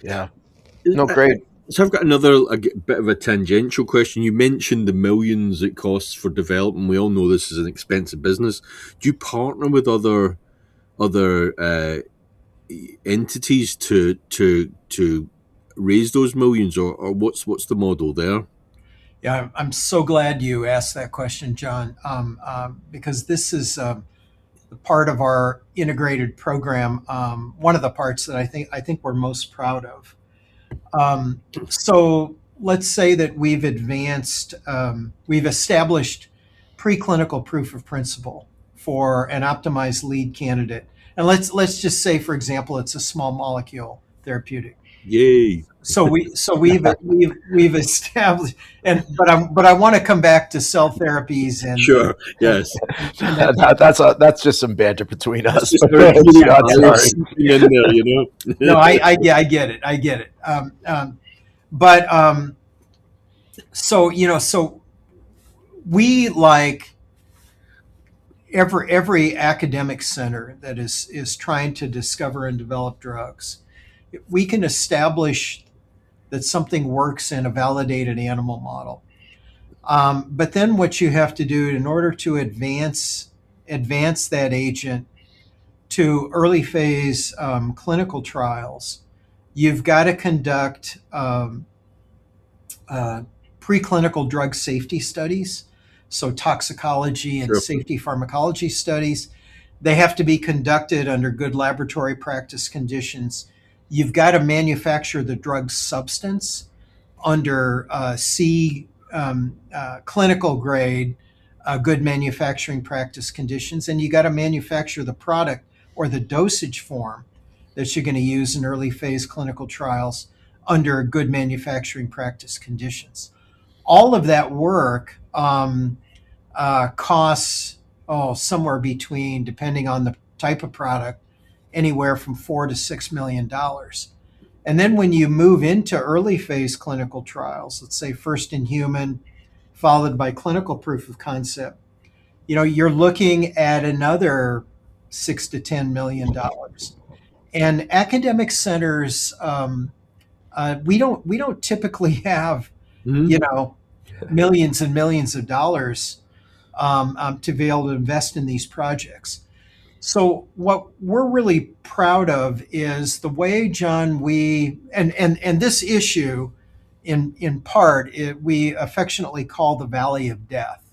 Yeah, no, great. So I've got another bit of a tangential question. You mentioned the millions it costs for development. We all know this is an expensive business. Do you partner with other entities to raise those millions, or what's the model there? Yeah, I'm so glad you asked that question, John, because this is the part of our integrated program. One of the parts that I think we're most proud of. So let's say that we've established preclinical proof of principle for an optimized lead candidate, and let's just say, for example, it's a small molecule therapeutic. Yay! So we've established, but I want to come back to cell therapies and sure, yes, that's just some banter between us. No, I get it. So we, like every academic center that is trying to discover and develop drugs, we can establish that something works in a validated animal model. But then what you have to do in order to advance that agent to early phase clinical trials, you've got to conduct preclinical drug safety studies, so toxicology and safety pharmacology studies. They have to be conducted under good laboratory practice conditions. You've got to manufacture the drug substance under clinical grade, good manufacturing practice conditions, and you got to manufacture the product or the dosage form that you're going to use in early phase clinical trials under good manufacturing practice conditions. All of that work costs somewhere between, depending on the type of product, anywhere from $4 to $6 million. And then when you move into early phase clinical trials, let's say first in human, followed by clinical proof of concept, you're looking at another $6 to $10 million. And academic centers, we don't typically have millions and millions of dollars to be able to invest in these projects. So what we're really proud of is the way, John, and this issue, in part, we affectionately call the Valley of Death.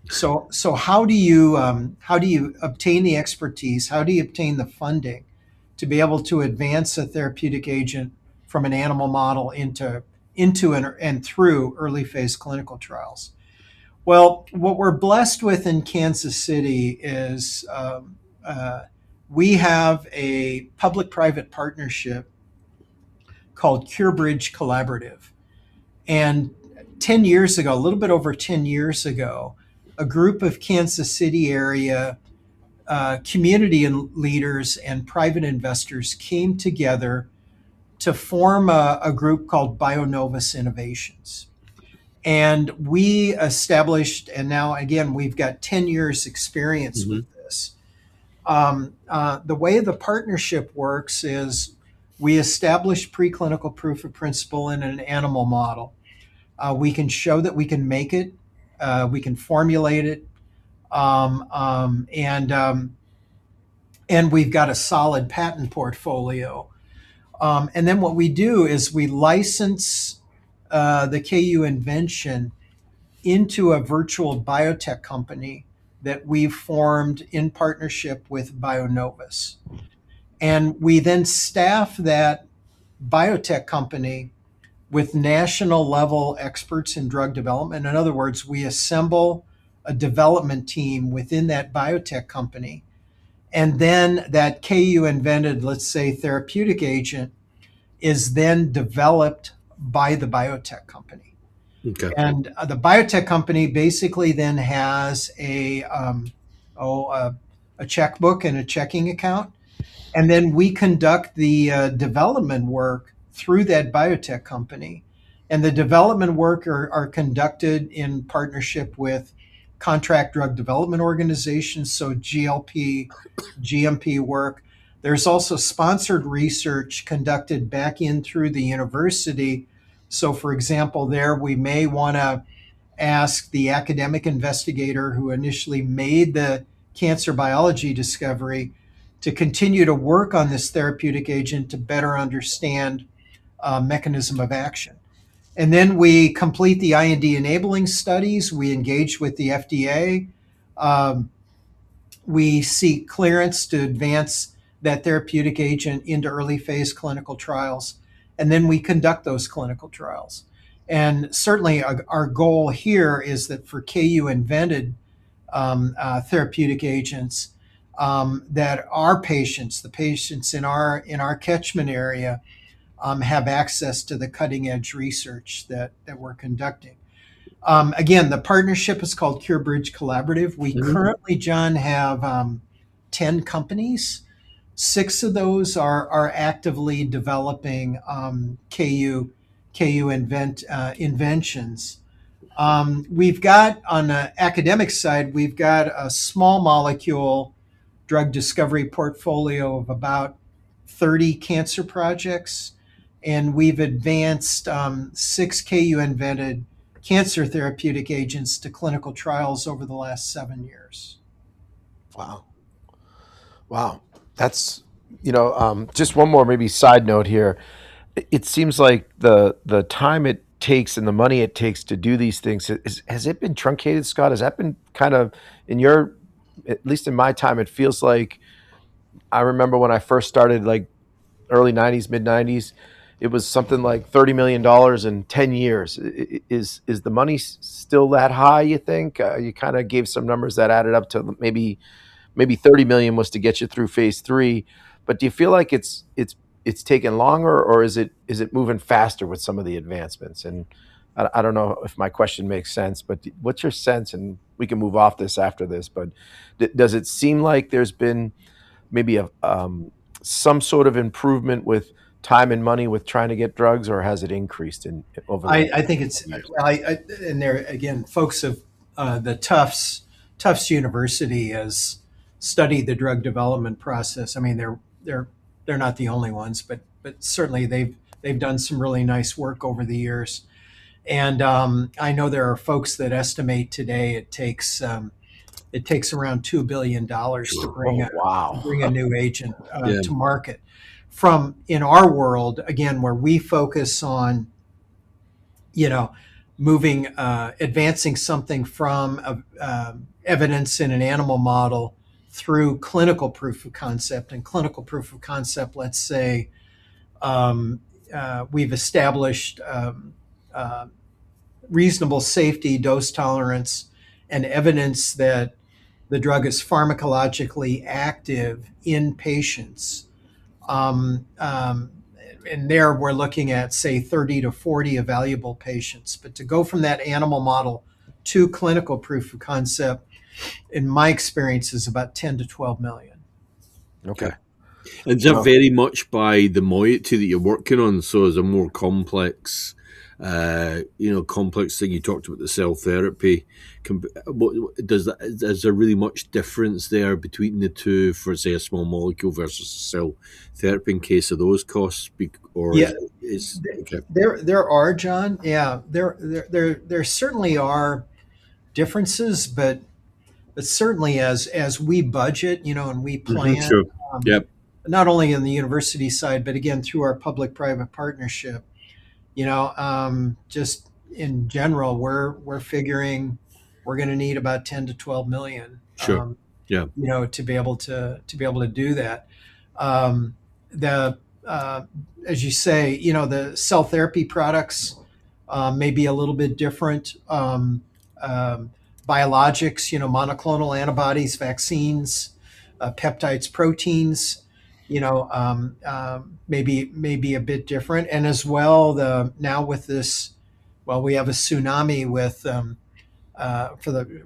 So how do you obtain the expertise? How do you obtain the funding to be able to advance a therapeutic agent from an animal model into and through early phase clinical trials? Well, what we're blessed with in Kansas City is we have a public-private partnership called CureBridge Collaborative. And 10 years ago, a little bit over 10 years ago, a group of Kansas City area community leaders and private investors came together to form a group called BioNovus Innovations. And we established, and now again, we've got 10 years experience with this. The way the partnership works is we establish preclinical proof of principle in an animal model. We can show that we can make it, we can formulate it, and we've got a solid patent portfolio. And then what we do is we license the KU invention into a virtual biotech company that we've formed in partnership with BioNovus. And we then staff that biotech company with national level experts in drug development. In other words, we assemble a development team within that biotech company. And then that KU invented, let's say, therapeutic agent is then developed by the biotech company. Okay. And the biotech company basically then has a checkbook and a checking account. And then we conduct the development work through that biotech company. And the development work are conducted in partnership with contract drug development organizations, so GLP, GMP work. There's also sponsored research conducted back in through the university. So, for example, there we may want to ask the academic investigator who initially made the cancer biology discovery to continue to work on this therapeutic agent to better understand mechanism of action. And then we complete the IND enabling studies. We engage with the FDA. We seek clearance to advance that therapeutic agent into early phase clinical trials. And then we conduct those clinical trials. And certainly our goal here is that for KU invented therapeutic agents, that our patients, the patients in our catchment area, have access to the cutting edge research that we're conducting. Again, the partnership is called CureBridge Collaborative. We currently, John, have 10 companies. 6 of those are actively developing KU inventions. We've got, on the academic side, we've got a small molecule drug discovery portfolio of about 30 cancer projects, and we've advanced 6 KU invented cancer therapeutic agents to clinical trials over the last 7 years. Wow. That's, just one more maybe side note here. It seems like the time it takes and the money it takes to do these things, has it been truncated, Scott? Has that been kind of, at least in my time, it feels like, I remember when I first started, like early 90s, mid 90s, it was something like $30 million in 10 years. Is the money still that high, you think? You kind of gave some numbers that added up to maybe 30 million was to get you through phase 3. But do you feel like it's taken longer, or is it moving faster with some of the advancements? And I don't know if my question makes sense, but what's your sense, and we can move off this after this, but does it seem like there's been maybe some sort of improvement with time and money with trying to get drugs, or has it increased over the I think it's, and there again, folks of the Tufts University has studied the drug development process. I mean, they're not the only ones, but certainly they've done some really nice work over the years. And I know there are folks that estimate today it takes around $2 billion to bring a new agent to market. From in our world, again, where we focus on, moving, advancing something from evidence in an animal model through clinical proof of concept. And clinical proof of concept, let's say, we've established reasonable safety, dose tolerance, and evidence that the drug is pharmacologically active in patients. And there we're looking at, say, 30 to 40 evaluable patients. But to go from that animal model to clinical proof of concept, in my experience, is about 10 to 12 million. Okay. And is that very much by the moiety that you're working on? So is a more complex, complex thing. You talked about the cell therapy. Is there really much difference there between the two for, say, a small molecule versus cell therapy in case of those costs? There are, John. Yeah, there certainly are differences, but certainly as we budget, and we plan, sure. Not only on the university side, but again through our public-private partnership, just in general, we're figuring we're going to need about 10 to 12 million. Sure. To be able to do that. As you say, the cell therapy products may be a little bit different. Biologics, monoclonal antibodies, vaccines, peptides, proteins, maybe a bit different. And as well, now with this, we have a tsunami with,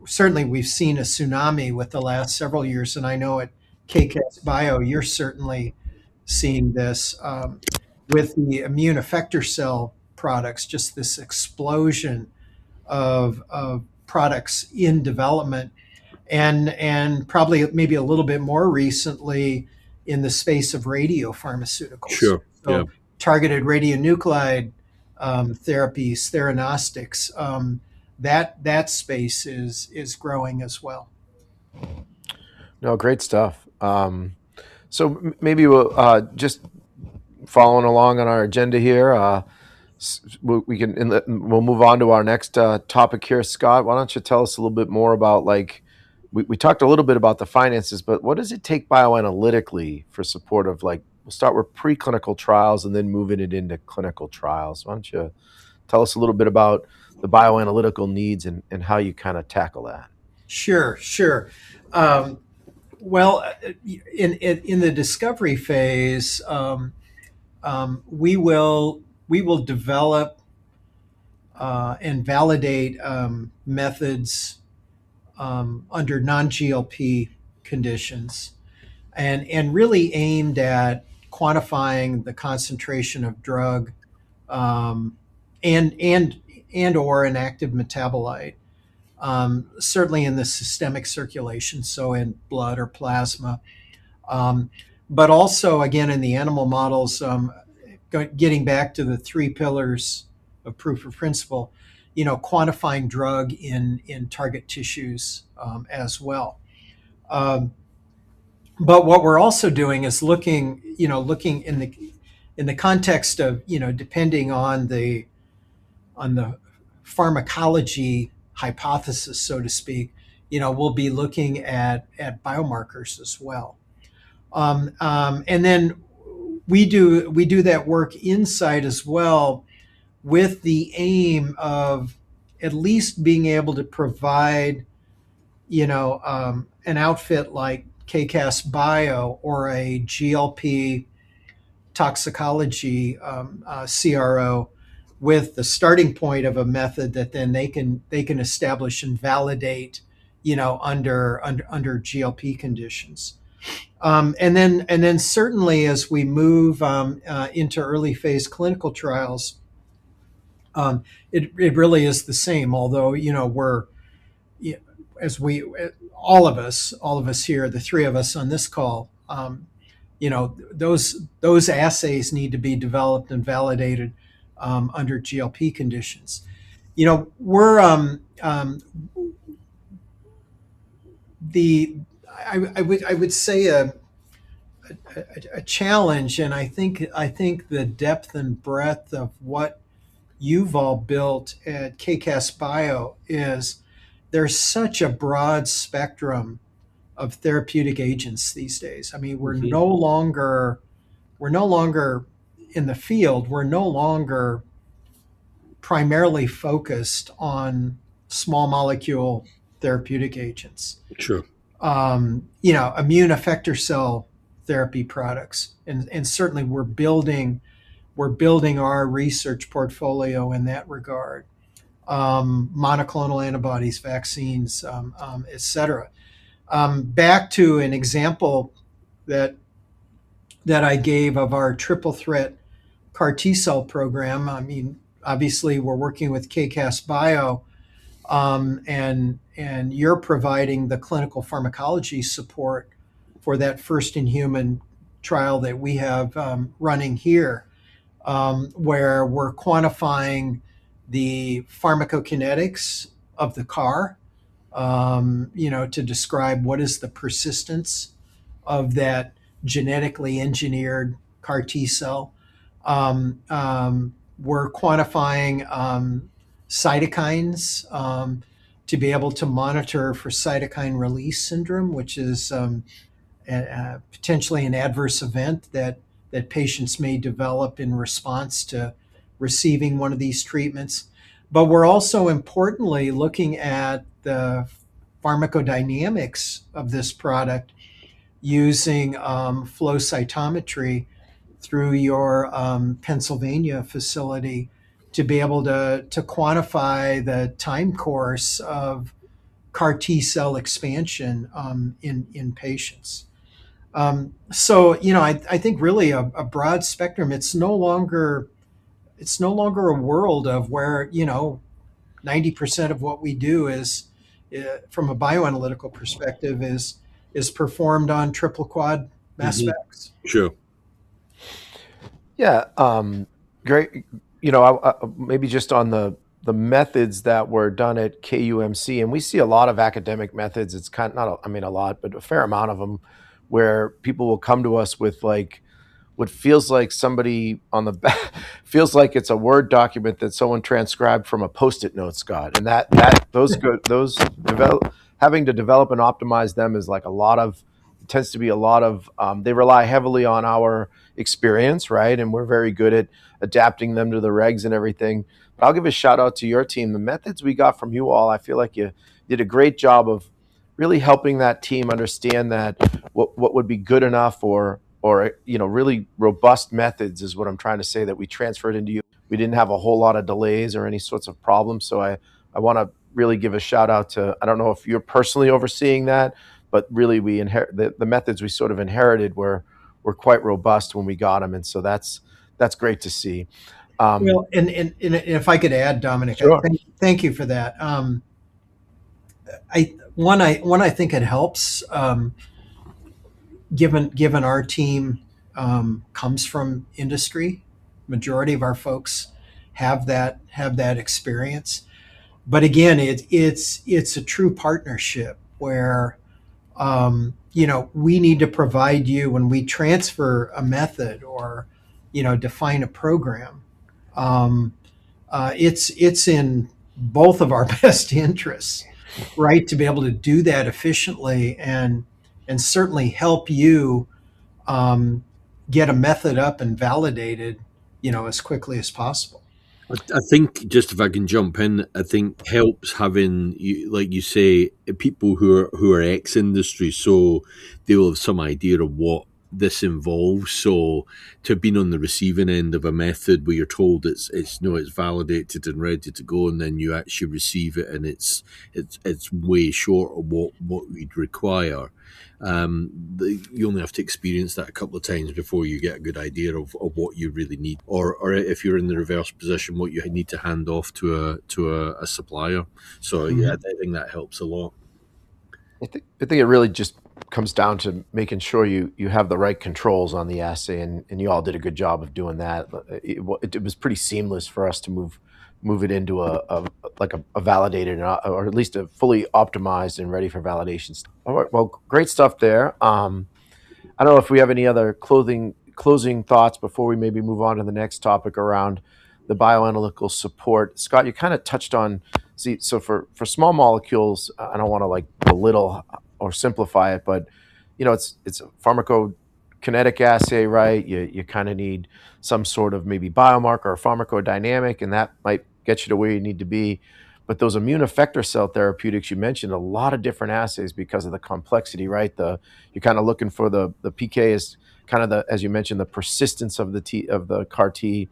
certainly we've seen a tsunami with the last several years. And I know at KCAS Bio, you're certainly seeing this with the immune effector cell products, just this explosion of products in development, and probably maybe a little bit more recently in the space of radiopharmaceuticals. Sure. So targeted radionuclide therapies, theranostics, that space is growing as well. No, great stuff. So maybe we'll just following along on our agenda here. We'll move on to our next topic here. Scott, why don't you tell us a little bit more about, we talked a little bit about the finances, but what does it take bioanalytically for support of, we'll start with preclinical trials and then moving it into clinical trials. Why don't you tell us a little bit about the bioanalytical needs and how you kind of tackle that? Sure. Well, in the discovery phase, we will develop and validate methods under non-GLP conditions, and really aimed at quantifying the concentration of drug and or an active metabolite, certainly in the systemic circulation, so in blood or plasma, but also again in the animal models. Getting back to the three pillars of proof of principle, quantifying drug in target tissues as well. But what we're also doing is looking in the context of, depending on the pharmacology hypothesis, so to speak, we'll be looking at biomarkers as well. And then we do that work inside as well, with the aim of at least being able to provide, an outfit like KCAS Bio or a GLP toxicology CRO with the starting point of a method that then they can establish and validate under GLP conditions. And then certainly as we move into early phase clinical trials, it really is the same. Although we're, as we all of us here, the three of us on this call, those assays need to be developed and validated under GLP conditions. We're I would say a challenge, and I think the depth and breadth of what you've all built at KCAS Bio is there's such a broad spectrum of therapeutic agents these days. I mean, we're no longer in the field. We're no longer primarily focused on small molecule therapeutic agents. Sure. Immune effector cell therapy products, and certainly we're building our research portfolio in that regard. Monoclonal antibodies, vaccines, et cetera. Back to an example that I gave of our triple threat CAR T cell program. I mean, obviously we're working with KCAS Bio, and you're providing the clinical pharmacology support for that first in human trial that we have running here, where we're quantifying the pharmacokinetics of the CAR, to describe what is the persistence of that genetically engineered CAR T cell. We're quantifying cytokines to be able to monitor for cytokine release syndrome, which is potentially an adverse event that patients may develop in response to receiving one of these treatments. But we're also importantly looking at the pharmacodynamics of this product using flow cytometry through your Pennsylvania facility to be able to quantify the time course of CAR T cell expansion in patients. So I think really a broad spectrum. It's no longer a world of where 90% of what we do is from a bioanalytical perspective is performed on triple quad mass specs. Sure. Yeah. Great. Maybe just on the methods that were done at KUMC, and we see a lot of academic methods. It's kind of a lot, but a fair amount of them where people will come to us with like what feels like somebody on the back feels like it's a Word document that someone transcribed from a Post-it note, Scott. And having to develop and optimize them is like tends to be a lot of, they rely heavily on our experience, right? And we're very good at adapting them to the regs and everything. But I'll give a shout out to your team. The methods we got from you all, I feel like you did a great job of really helping that team understand that what would be good enough or really robust methods is what I'm trying to say that we transferred into you. We didn't have a whole lot of delays or any sorts of problems. So I want to really give a shout out to, I don't know if you're personally overseeing that, but really we inherit the methods we sort of inherited were quite robust when we got them. And so that's great to see. Well, and if I could add, Dominic, sure. Thank you for that. I think it helps, given our team comes from industry. Majority of our folks have that experience. But again, it's a true partnership where we need to provide you when we transfer a method or define a program. It's in both of our best interests, right, to be able to do that efficiently and certainly help you get a method up and validated, as quickly as possible. I think, just if I can jump in, I think helps having, like you say, people who are ex-industry, so they will have some idea of what this involves. So to have been on the receiving end of a method where you're told it's validated and ready to go, and then you actually receive it and it's way short of what we'd require. You only have to experience that a couple of times before you get a good idea of what you really need, or if you're in the reverse position, what you need to hand off to a supplier. So yeah, I think that helps a lot. I think it really just comes down to making sure you have the right controls on the assay, and you all did a good job of doing that. It was pretty seamless for us to move it into a validated, or at least a fully optimized and ready for validation. All right, well, great stuff there. I don't know if we have any other closing thoughts before we maybe move on to the next topic around the bioanalytical support. Scott, you kind of touched on, so for small molecules, I don't want to like belittle or simplify it, but it's a pharmacokinetic assay, right? You kind of need some sort of maybe biomarker or pharmacodynamic, and that might get you to where you need to be. But those immune effector cell therapeutics, you mentioned a lot of different assays because of the complexity, right? You're kind of looking for the PK is kind of as you mentioned, the persistence of the CAR T.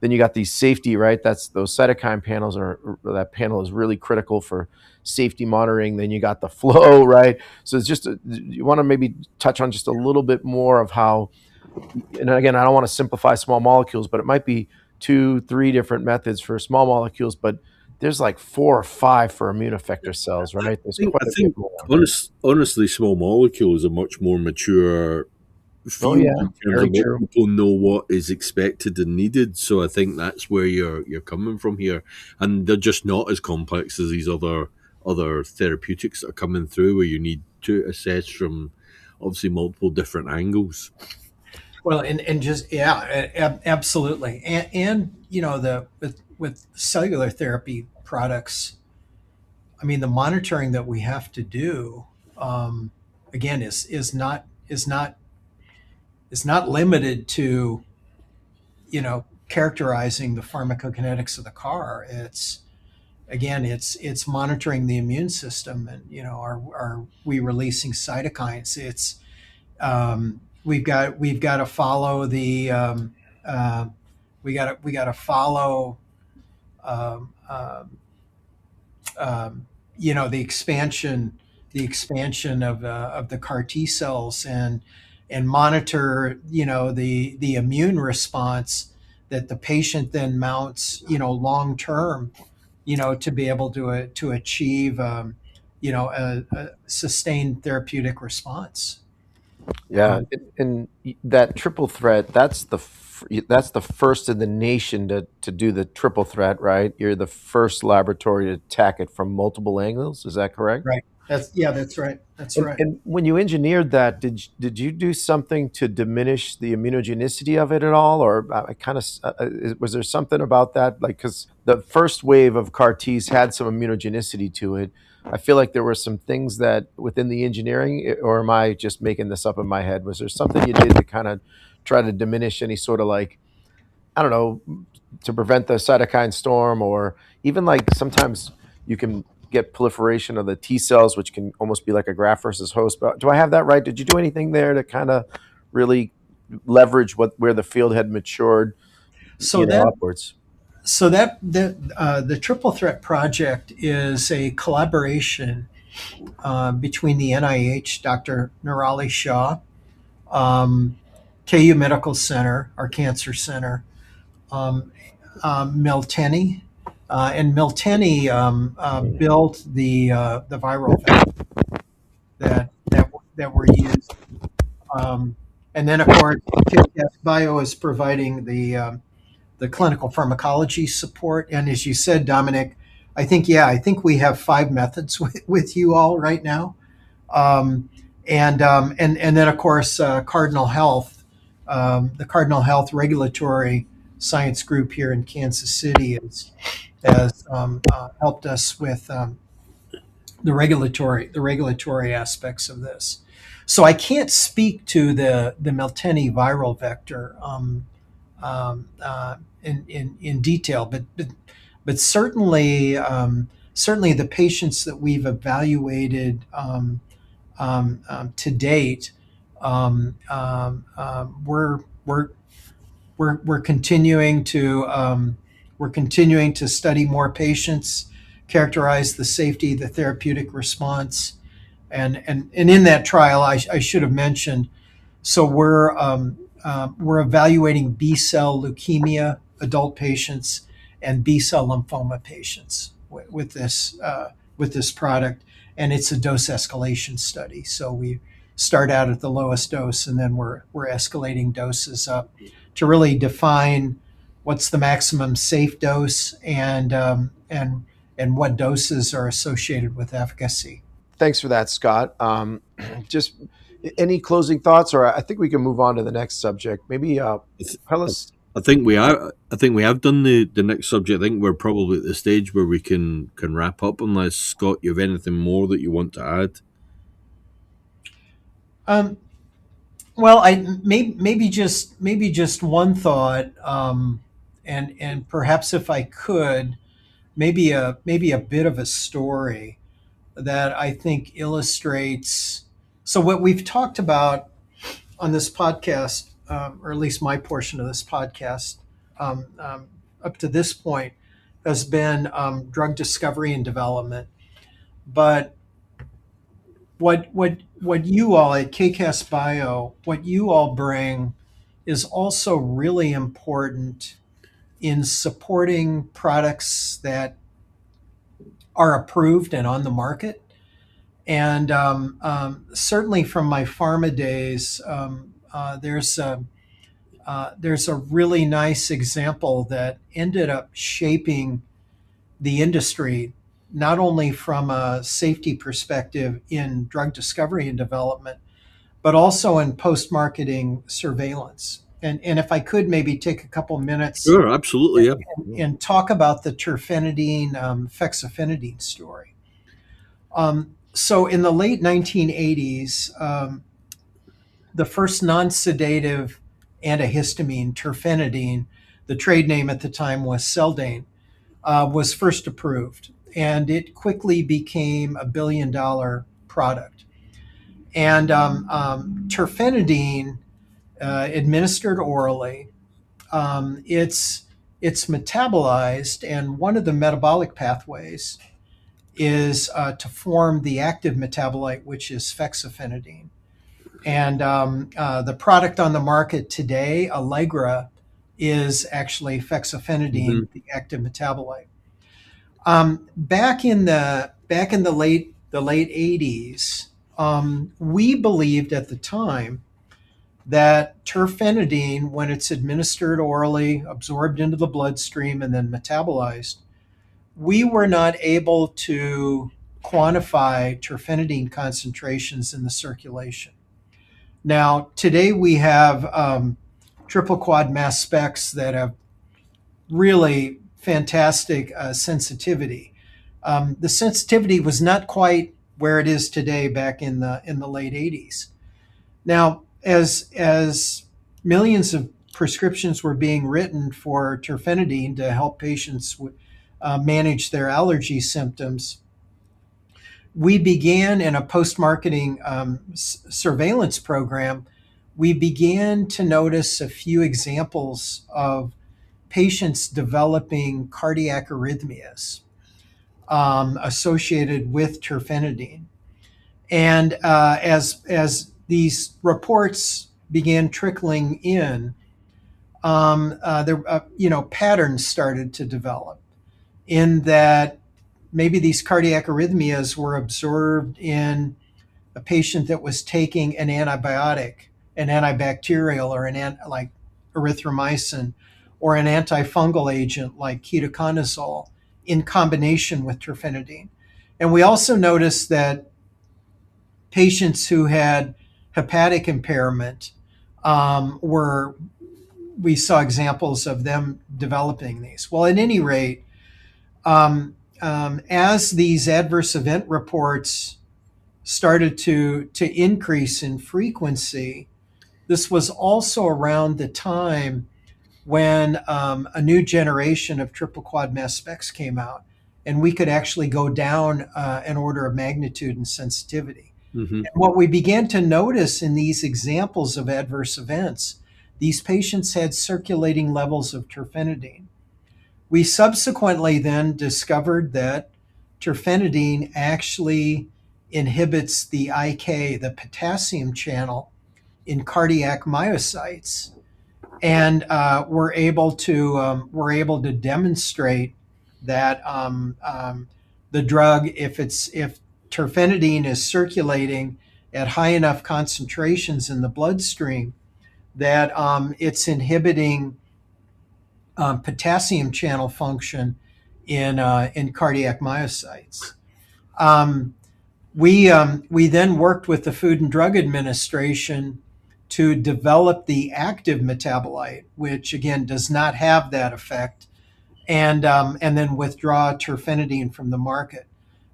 Then you got these safety, right? That's those cytokine panels, that panel is really critical for safety monitoring. Then you got the flow, right? So it's just you want to maybe touch on just a little bit more of how. And again, I don't want to simplify small molecules, but it might be 2-3 different methods for small molecules, but there's like 4 or 5 for immune effector cells, right? I think honestly, small molecule is a much more mature field in terms of what people know what is expected and needed. So I think that's where you're coming from here, and they're just not as complex as these other therapeutics that are coming through, where you need to assess from obviously multiple different angles. Well, and just absolutely, and with cellular therapy products, I mean, the monitoring that we have to do, again, is not limited to characterizing the pharmacokinetics of the CAR. It's monitoring the immune system, and are we releasing cytokines? It's we've got to follow the we got to follow the expansion of the CAR T cells, and monitor the immune response that the patient then mounts long term to be able to achieve a sustained therapeutic response. Yeah, and that triple threat, that's the first in the nation to do the triple threat, right? You're the first laboratory to attack it from multiple angles. Is that correct? Right. That's right. That's right. And when you engineered that, did you do something to diminish the immunogenicity of it at all, or was there something about that? Like, because the first wave of CAR Ts had some immunogenicity to it. I feel like there were some things that within the engineering, or am I just making this up in my head? Was there something you did to kind of try to diminish any sort of, like, I don't know, to prevent the cytokine storm, or even like sometimes you can get proliferation of the T cells, which can almost be like a graft versus host. But do I have that right? Did you do anything there to kind of really leverage where the field had matured upwards? So the Triple Threat Project is a collaboration between the NIH, Dr. Nirali Shah, KU Medical Center, our cancer center, Miltenyi, and Miltenyi built the viral vector that were used, and then of course KCAS Bio is providing the clinical pharmacology support. And as you said, Dominic, I think we have 5 methods with you all right now, and then of course Cardinal Health, the Cardinal Health Regulatory Science Group here in Kansas City has helped us with the regulatory aspects of this. So I can't speak to the Miltenyi viral vector in detail, but certainly the patients that we've evaluated to date We're continuing to study more patients, characterize the safety, the therapeutic response, and in that trial, I should have mentioned. So we're evaluating B cell leukemia adult patients and B cell lymphoma patients with this product, and it's a dose escalation study. So we start out at the lowest dose, and then we're escalating doses up to really define what's the maximum safe dose and what doses are associated with efficacy. Thanks for that, Scott. Just any closing thoughts, or I think we can move on to the next subject. Maybe tell us. I think we are. I think we have done the next subject. I think we're probably at the stage where we can wrap up. Unless Scott, you have anything more that you want to add? Well, maybe just one thought, and perhaps if I could, maybe a bit of a story that I think illustrates. So what we've talked about on this podcast, or at least my portion of this podcast, up to this point, has been drug discovery and development. But what you all at KCAS Bio, what you all bring, is also really important in supporting products that are approved and on the market. And certainly from my pharma days, there's a really nice example that ended up shaping the industry, not only from a safety perspective in drug discovery and development, but also in post-marketing surveillance. And if I could maybe take a couple minutes. Sure, absolutely, yeah. And talk about the terfenadine, fexofenadine story. So in the late 1980s, the first non-sedative antihistamine, terfenadine, the trade name at the time was Seldane, was first approved. And it quickly became a $1 billion product. And terfenadine, administered orally, it's metabolized, and one of the metabolic pathways is to form the active metabolite, which is fexofenadine. And the product on the market today, Allegra, is actually fexofenadine, the active metabolite. Back in the late 80s, we believed at the time that terfenadine, when it's administered orally, absorbed into the bloodstream, and then metabolized, we were not able to quantify terfenadine concentrations in the circulation. Now, today we have triple quad mass specs that have really fantastic sensitivity. The sensitivity was not quite where it is today back in the late 80s. Now, as millions of prescriptions were being written for terfenadine to help patients manage their allergy symptoms, we began in a post-marketing surveillance program. We began to notice a few examples of patients developing cardiac arrhythmias associated with terfenadine. And as these reports began trickling in, patterns started to develop in that maybe these cardiac arrhythmias were observed in a patient that was taking an antibiotic, an antibacterial, or like erythromycin, or an antifungal agent like ketoconazole in combination with terfenadine. And we also noticed that patients who had hepatic impairment we saw examples of them developing these. Well, at any rate, as these adverse event reports started to increase in frequency, this was also around the time when a new generation of triple quad mass specs came out, and we could actually go down an order of magnitude in sensitivity. Mm-hmm. And what we began to notice in these examples of adverse events, these patients had circulating levels of terfenadine. We subsequently then discovered that terfenadine actually inhibits the IK, the potassium channel, in cardiac myocytes, and we're able to demonstrate that the drug, if terfenadine is circulating at high enough concentrations in the bloodstream, that it's inhibiting potassium channel function in cardiac myocytes. We then worked with the Food and Drug Administration to develop the active metabolite, which again does not have that effect, and then withdraw terfenadine from the market.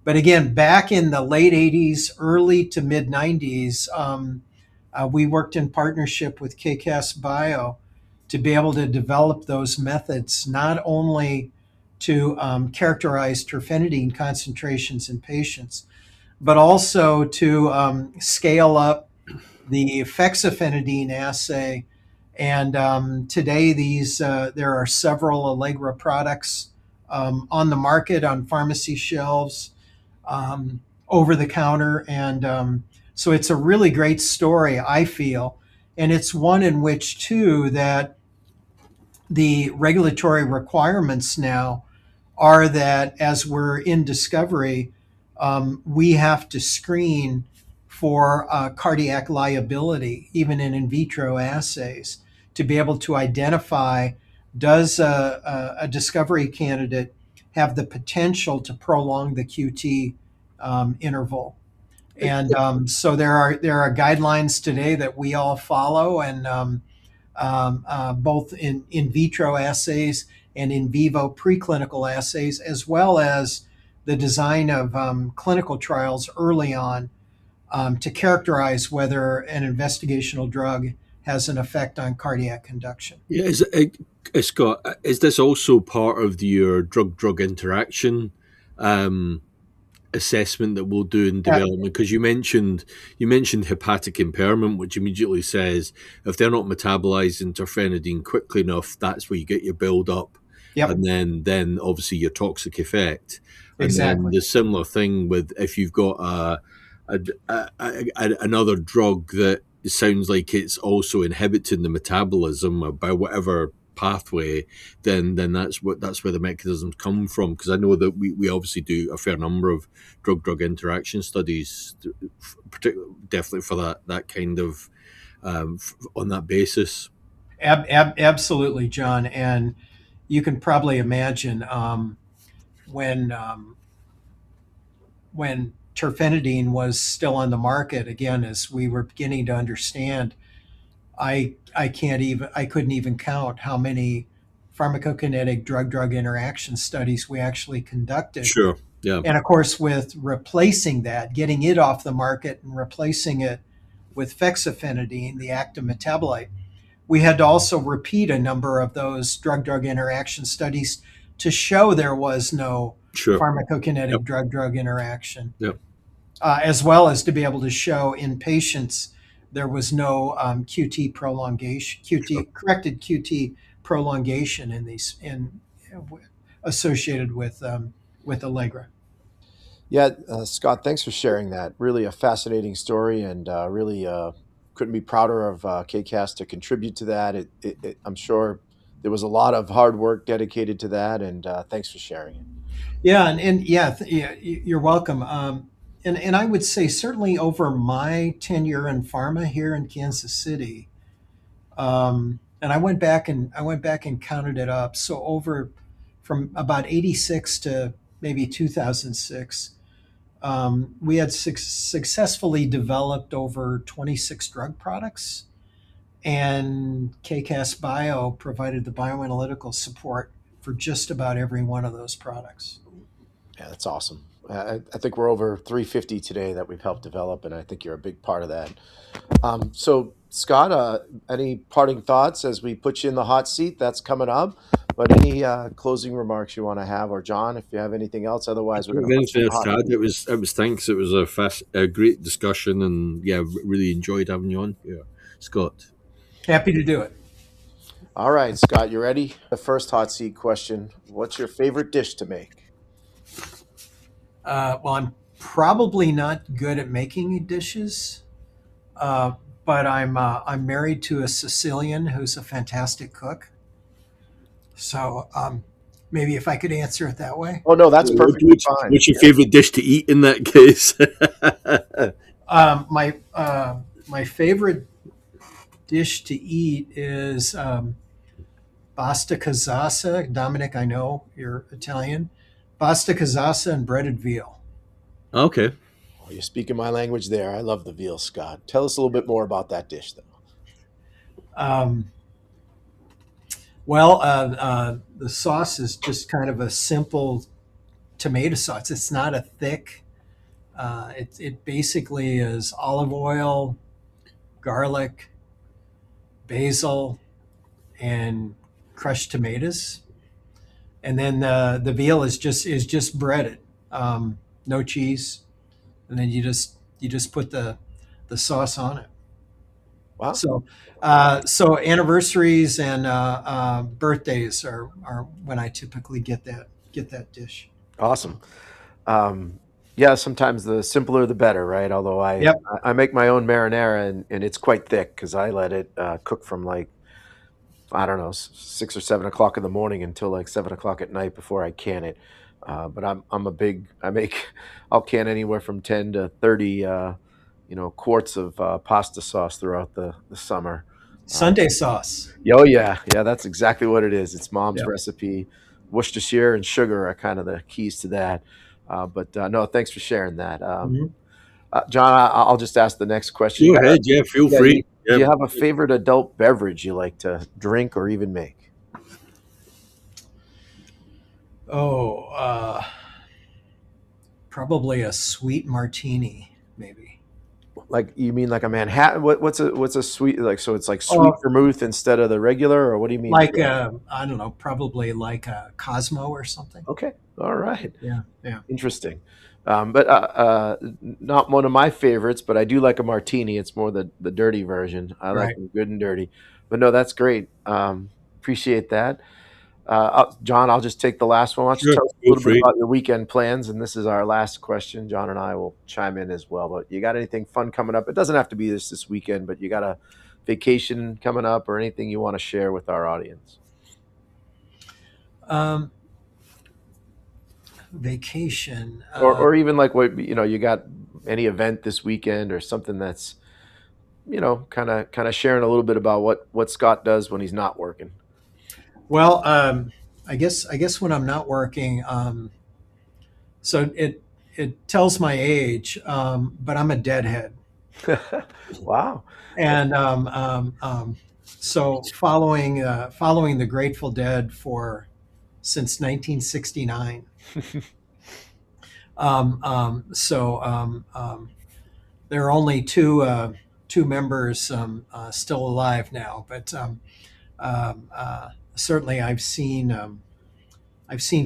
But again, back in the late 80s, early to mid 90s, we worked in partnership with KCAS Bio to be able to develop those methods, not only to characterize terfenadine concentrations in patients, but also to scale up the fexofenadine assay. And today, there are several Allegra products on the market, on pharmacy shelves, over the counter, and so it's a really great story, I feel, and it's one in which too that the regulatory requirements now are that as we're in discovery, we have to screen for cardiac liability, even in vitro assays, to be able to identify, does a discovery candidate have the potential to prolong the QT interval. And so there are guidelines today that we all follow, and both in vitro assays and in vivo preclinical assays, as well as the design of clinical trials early on to characterize whether an investigational drug has an effect on cardiac conduction. Yeah, Scott, is this also part of your drug-drug interaction assessment that we'll do in development? Because you mentioned hepatic impairment, which immediately says if they're not metabolizing terfenadine quickly enough, that's where you get your build up, Yep. and then obviously your toxic effect. And Exactly. then the similar thing with if you've got another drug that sounds like it's also inhibiting the metabolism by whatever pathway, then that's where the mechanisms come from. Because I know that we obviously do a fair number of drug interaction studies, particularly definitely for that kind of on that basis. Absolutely, John, and you can probably imagine when terfenadine was still on the market, again, as we were beginning to understand, I couldn't even count how many pharmacokinetic drug-drug interaction studies we actually conducted. Sure. Yeah. And of course, with replacing that, getting it off the market and replacing it with fexofenadine, the active metabolite, we had to also repeat a number of those drug-drug interaction studies to show there was no pharmacokinetic drug-drug interaction. Yep. As well as to be able to show in patients there was no QT prolongation, corrected QT prolongation associated with Allegra. Yeah, Scott, thanks for sharing that. Really a fascinating story, and really couldn't be prouder of KCAS to contribute to that. I'm sure there was a lot of hard work dedicated to that, and thanks for sharing it. Yeah, you're welcome. And I would say certainly over my tenure in pharma here in Kansas City, and I went back and counted it up. So from about 86 to maybe 2006, we had successfully developed over 26 drug products, and KCAS Bio provided the bioanalytical support for just about every one of those products. Yeah, that's awesome. I think we're over 350 today that we've helped develop, and I think you're a big part of that. So, Scott, any parting thoughts as we put you in the hot seat? That's coming up. But any closing remarks you want to have, or John, if you have anything else, otherwise we're going to put you on. It was thanks. It was a great discussion, and yeah, really enjoyed having you on. Yeah, Scott. Happy to do it. All right, Scott, you ready? The first hot seat question: what's your favorite dish to make? Well, I'm probably not good at making dishes, but I'm married to a Sicilian who's a fantastic cook. So maybe if I could answer it that way. Oh no, that's perfectly fine. What's your favorite dish to eat in that case? My favorite dish to eat is pasta casasa. Dominic, I know you're Italian. Pasta casasa and breaded veal. Okay. Oh, you're speaking my language there. I love the veal, Scott. Tell us a little bit more about that dish, though. The sauce is just kind of a simple tomato sauce. It's not a thick. It basically is olive oil, garlic, basil, and crushed tomatoes, and then the veal is just breaded, no cheese, and then you just put the sauce on it. Wow. So anniversaries and birthdays are when I typically get that dish. Awesome. Yeah, sometimes the simpler the better, right? Although I make my own marinara and it's quite thick because I let it cook from like, I don't know, 6 or 7 o'clock in the morning until like 7 o'clock at night before I can it. But I'll can anywhere from 10 to 30 quarts of pasta sauce throughout the summer. Sunday sauce. Oh yeah, that's exactly what it is. It's Mom's recipe. Worcestershire and sugar are kind of the keys to that. But no, thanks for sharing that. John, I'll just ask the next question. Go ahead. Yeah, feel free. Do you have a favorite adult beverage you like to drink or even make? Probably a sweet martini, maybe. Like, you mean like a Manhattan? What's a sweet, like, so it's like sweet vermouth instead of the regular, or what do you mean? Like I don't know, probably like a Cosmo or something. Okay, all right. Yeah. Interesting. But not one of my favorites, but I do like a martini. It's more the dirty version. I like them good and dirty. But no, that's great. Appreciate that. John, I'll just take the last one. Why don't you tell us a little bit about your weekend plans? And this is our last question. John and I will chime in as well. But you got anything fun coming up? It doesn't have to be this weekend, but you got a vacation coming up or anything you want to share with our audience? Vacation. Or even like what, you got any event this weekend or something that's, kind of sharing a little bit about what Scott does when he's not working. Well, I guess when I'm not working, so it tells my age, but I'm a deadhead. Wow. And so following the Grateful Dead since 1969. There are only two members still alive now, but certainly I've seen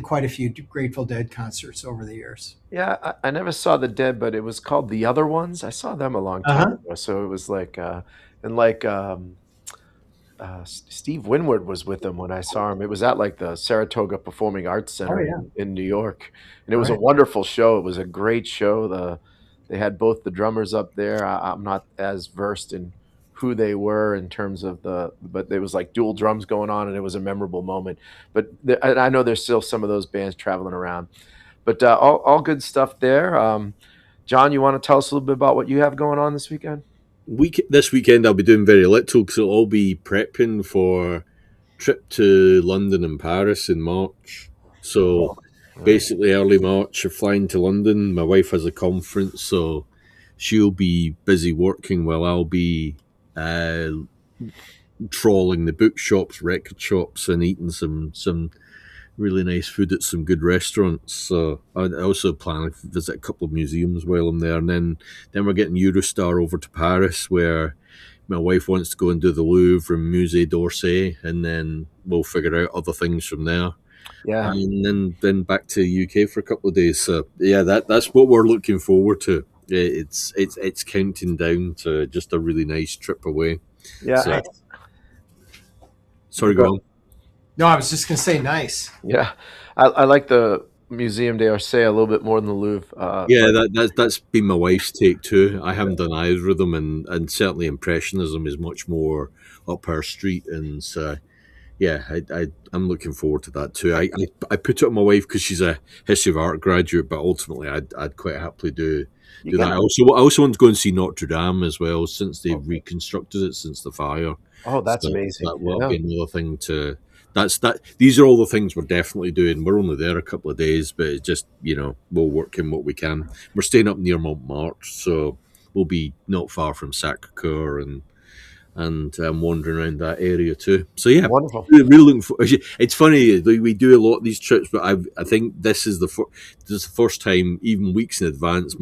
quite a few Grateful Dead concerts over the years. Yeah, I never saw the Dead, but it was called The Other Ones. I saw them a long time ago. So it was like, Steve Winwood was with them when I saw him. It was at like the Saratoga Performing Arts Center in New York, and it was a wonderful show. It was a great show. They had both the drummers up there. I'm not as versed in who they were in terms of but there was like dual drums going on, and it was a memorable moment. But I know there's still some of those bands traveling around. But all good stuff there. John, you want to tell us a little bit about what you have going on this weekend? This weekend I'll be doing very little because I'll be prepping for a trip to London and Paris in March. So basically early March, I'm flying to London. My wife has a conference, so she'll be busy working while I'll be trawling the bookshops, record shops, and eating some really nice food at some good restaurants. So I also plan to visit a couple of museums while I'm there, and then we're getting Eurostar over to Paris, where my wife wants to go and do the Louvre and Musée d'Orsay, and then we'll figure out other things from there. Yeah. And then back to the UK for a couple of days. So yeah, that's what we're looking forward to. It's counting down to just a really nice trip away. Yeah. So, sorry, go on. No, I was just going to say nice. Yeah. I like the Museum d'Orsay a little bit more than the Louvre. That's been my wife's take too. I haven't done either of them, and certainly Impressionism is much more up her street, and I'm looking forward to that too. I put it on my wife because she's a history of art graduate, but ultimately I'd quite happily do that. I also want to go and see Notre Dame as well, since they've reconstructed it since the fire. Oh, that's amazing. That will be another thing to. These are all the things we're definitely doing. We're only there a couple of days, but it's just, we'll work in what we can. We're staying up near Montmartre, so we'll be not far from Sacre-Cœur and wandering around that area too. So yeah, wonderful. Really looking for. It's funny, we do a lot of these trips, but I think this is the first time, even weeks in advance,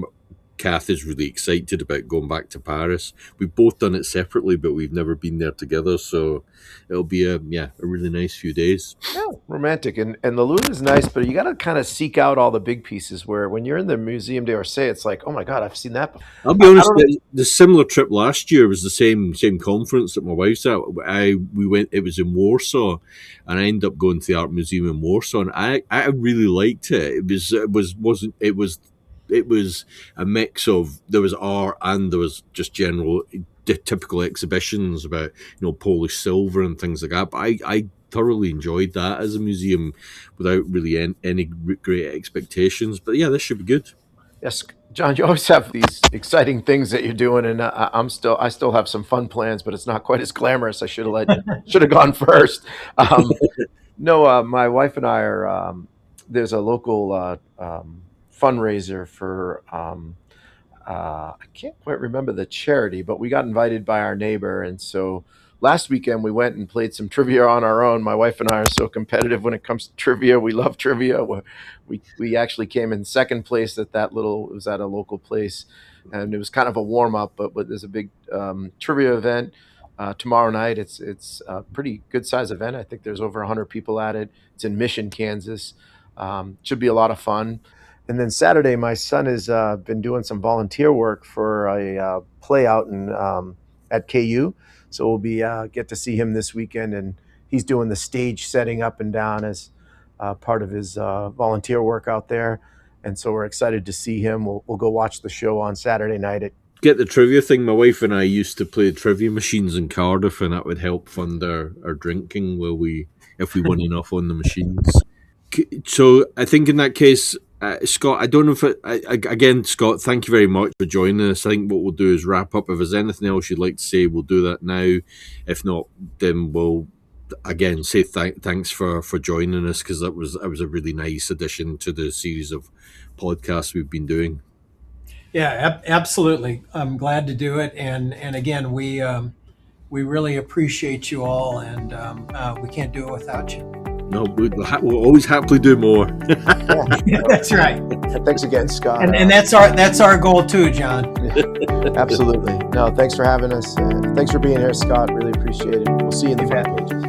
Kath is really excited about going back to Paris. We've both done it separately, but we've never been there together. So it'll be a really nice few days. Yeah, romantic. And the Louvre is nice, but you got to kind of seek out all the big pieces where when you're in the Museum d'Orsay, it's like, oh my God, I've seen that before. I'll be honest, the similar trip last year was the same conference that my wife's at. We went, it was in Warsaw, and I ended up going to the Art Museum in Warsaw, and I really liked it. It was a mix of, there was art and there was just general typical exhibitions about Polish silver and things like that. But I thoroughly enjoyed that as a museum without really any great expectations. But yeah, this should be good. Yes, John, you always have these exciting things that you're doing, and I still have some fun plans, but it's not quite as glamorous. I should have gone first. My wife and I are. There's a local fundraiser for I can't quite remember the charity, but we got invited by our neighbor, and so last weekend we went and played some trivia on our own. My wife and I are so competitive when it comes to trivia. We love trivia. We actually came in second place it was at a local place, and it was kind of a warm up, but there's a big trivia event tomorrow night. It's a pretty good size event. I think there's over 100 people at it. It's in Mission, Kansas. Should be a lot of fun. And then Saturday, my son has been doing some volunteer work for a play out at KU. So we'll be get to see him this weekend, and he's doing the stage setting up and down as part of his volunteer work out there. And so we're excited to see him. We'll go watch the show on Saturday night. Get the trivia thing. My wife and I used to play trivia machines in Cardiff, and that would help fund our drinking if we won enough on the machines. So I think in that case, Scott, I don't know if Scott, thank you very much for joining us. I think what we'll do is wrap up. If there's anything else you'd like to say, we'll do that now. If not, then we'll again say thanks for joining us, because that was a really nice addition to the series of podcasts we've been doing. Yeah, absolutely. I'm glad to do it, and again, we really appreciate you all, and we can't do it without you. No, we'll always happily do more. Yeah, that's right. Thanks again, Scott. And that's our goal too, John. Yeah, absolutely. No, thanks for having us. Thanks for being here, Scott. Really appreciate it. We'll see you in the front pages.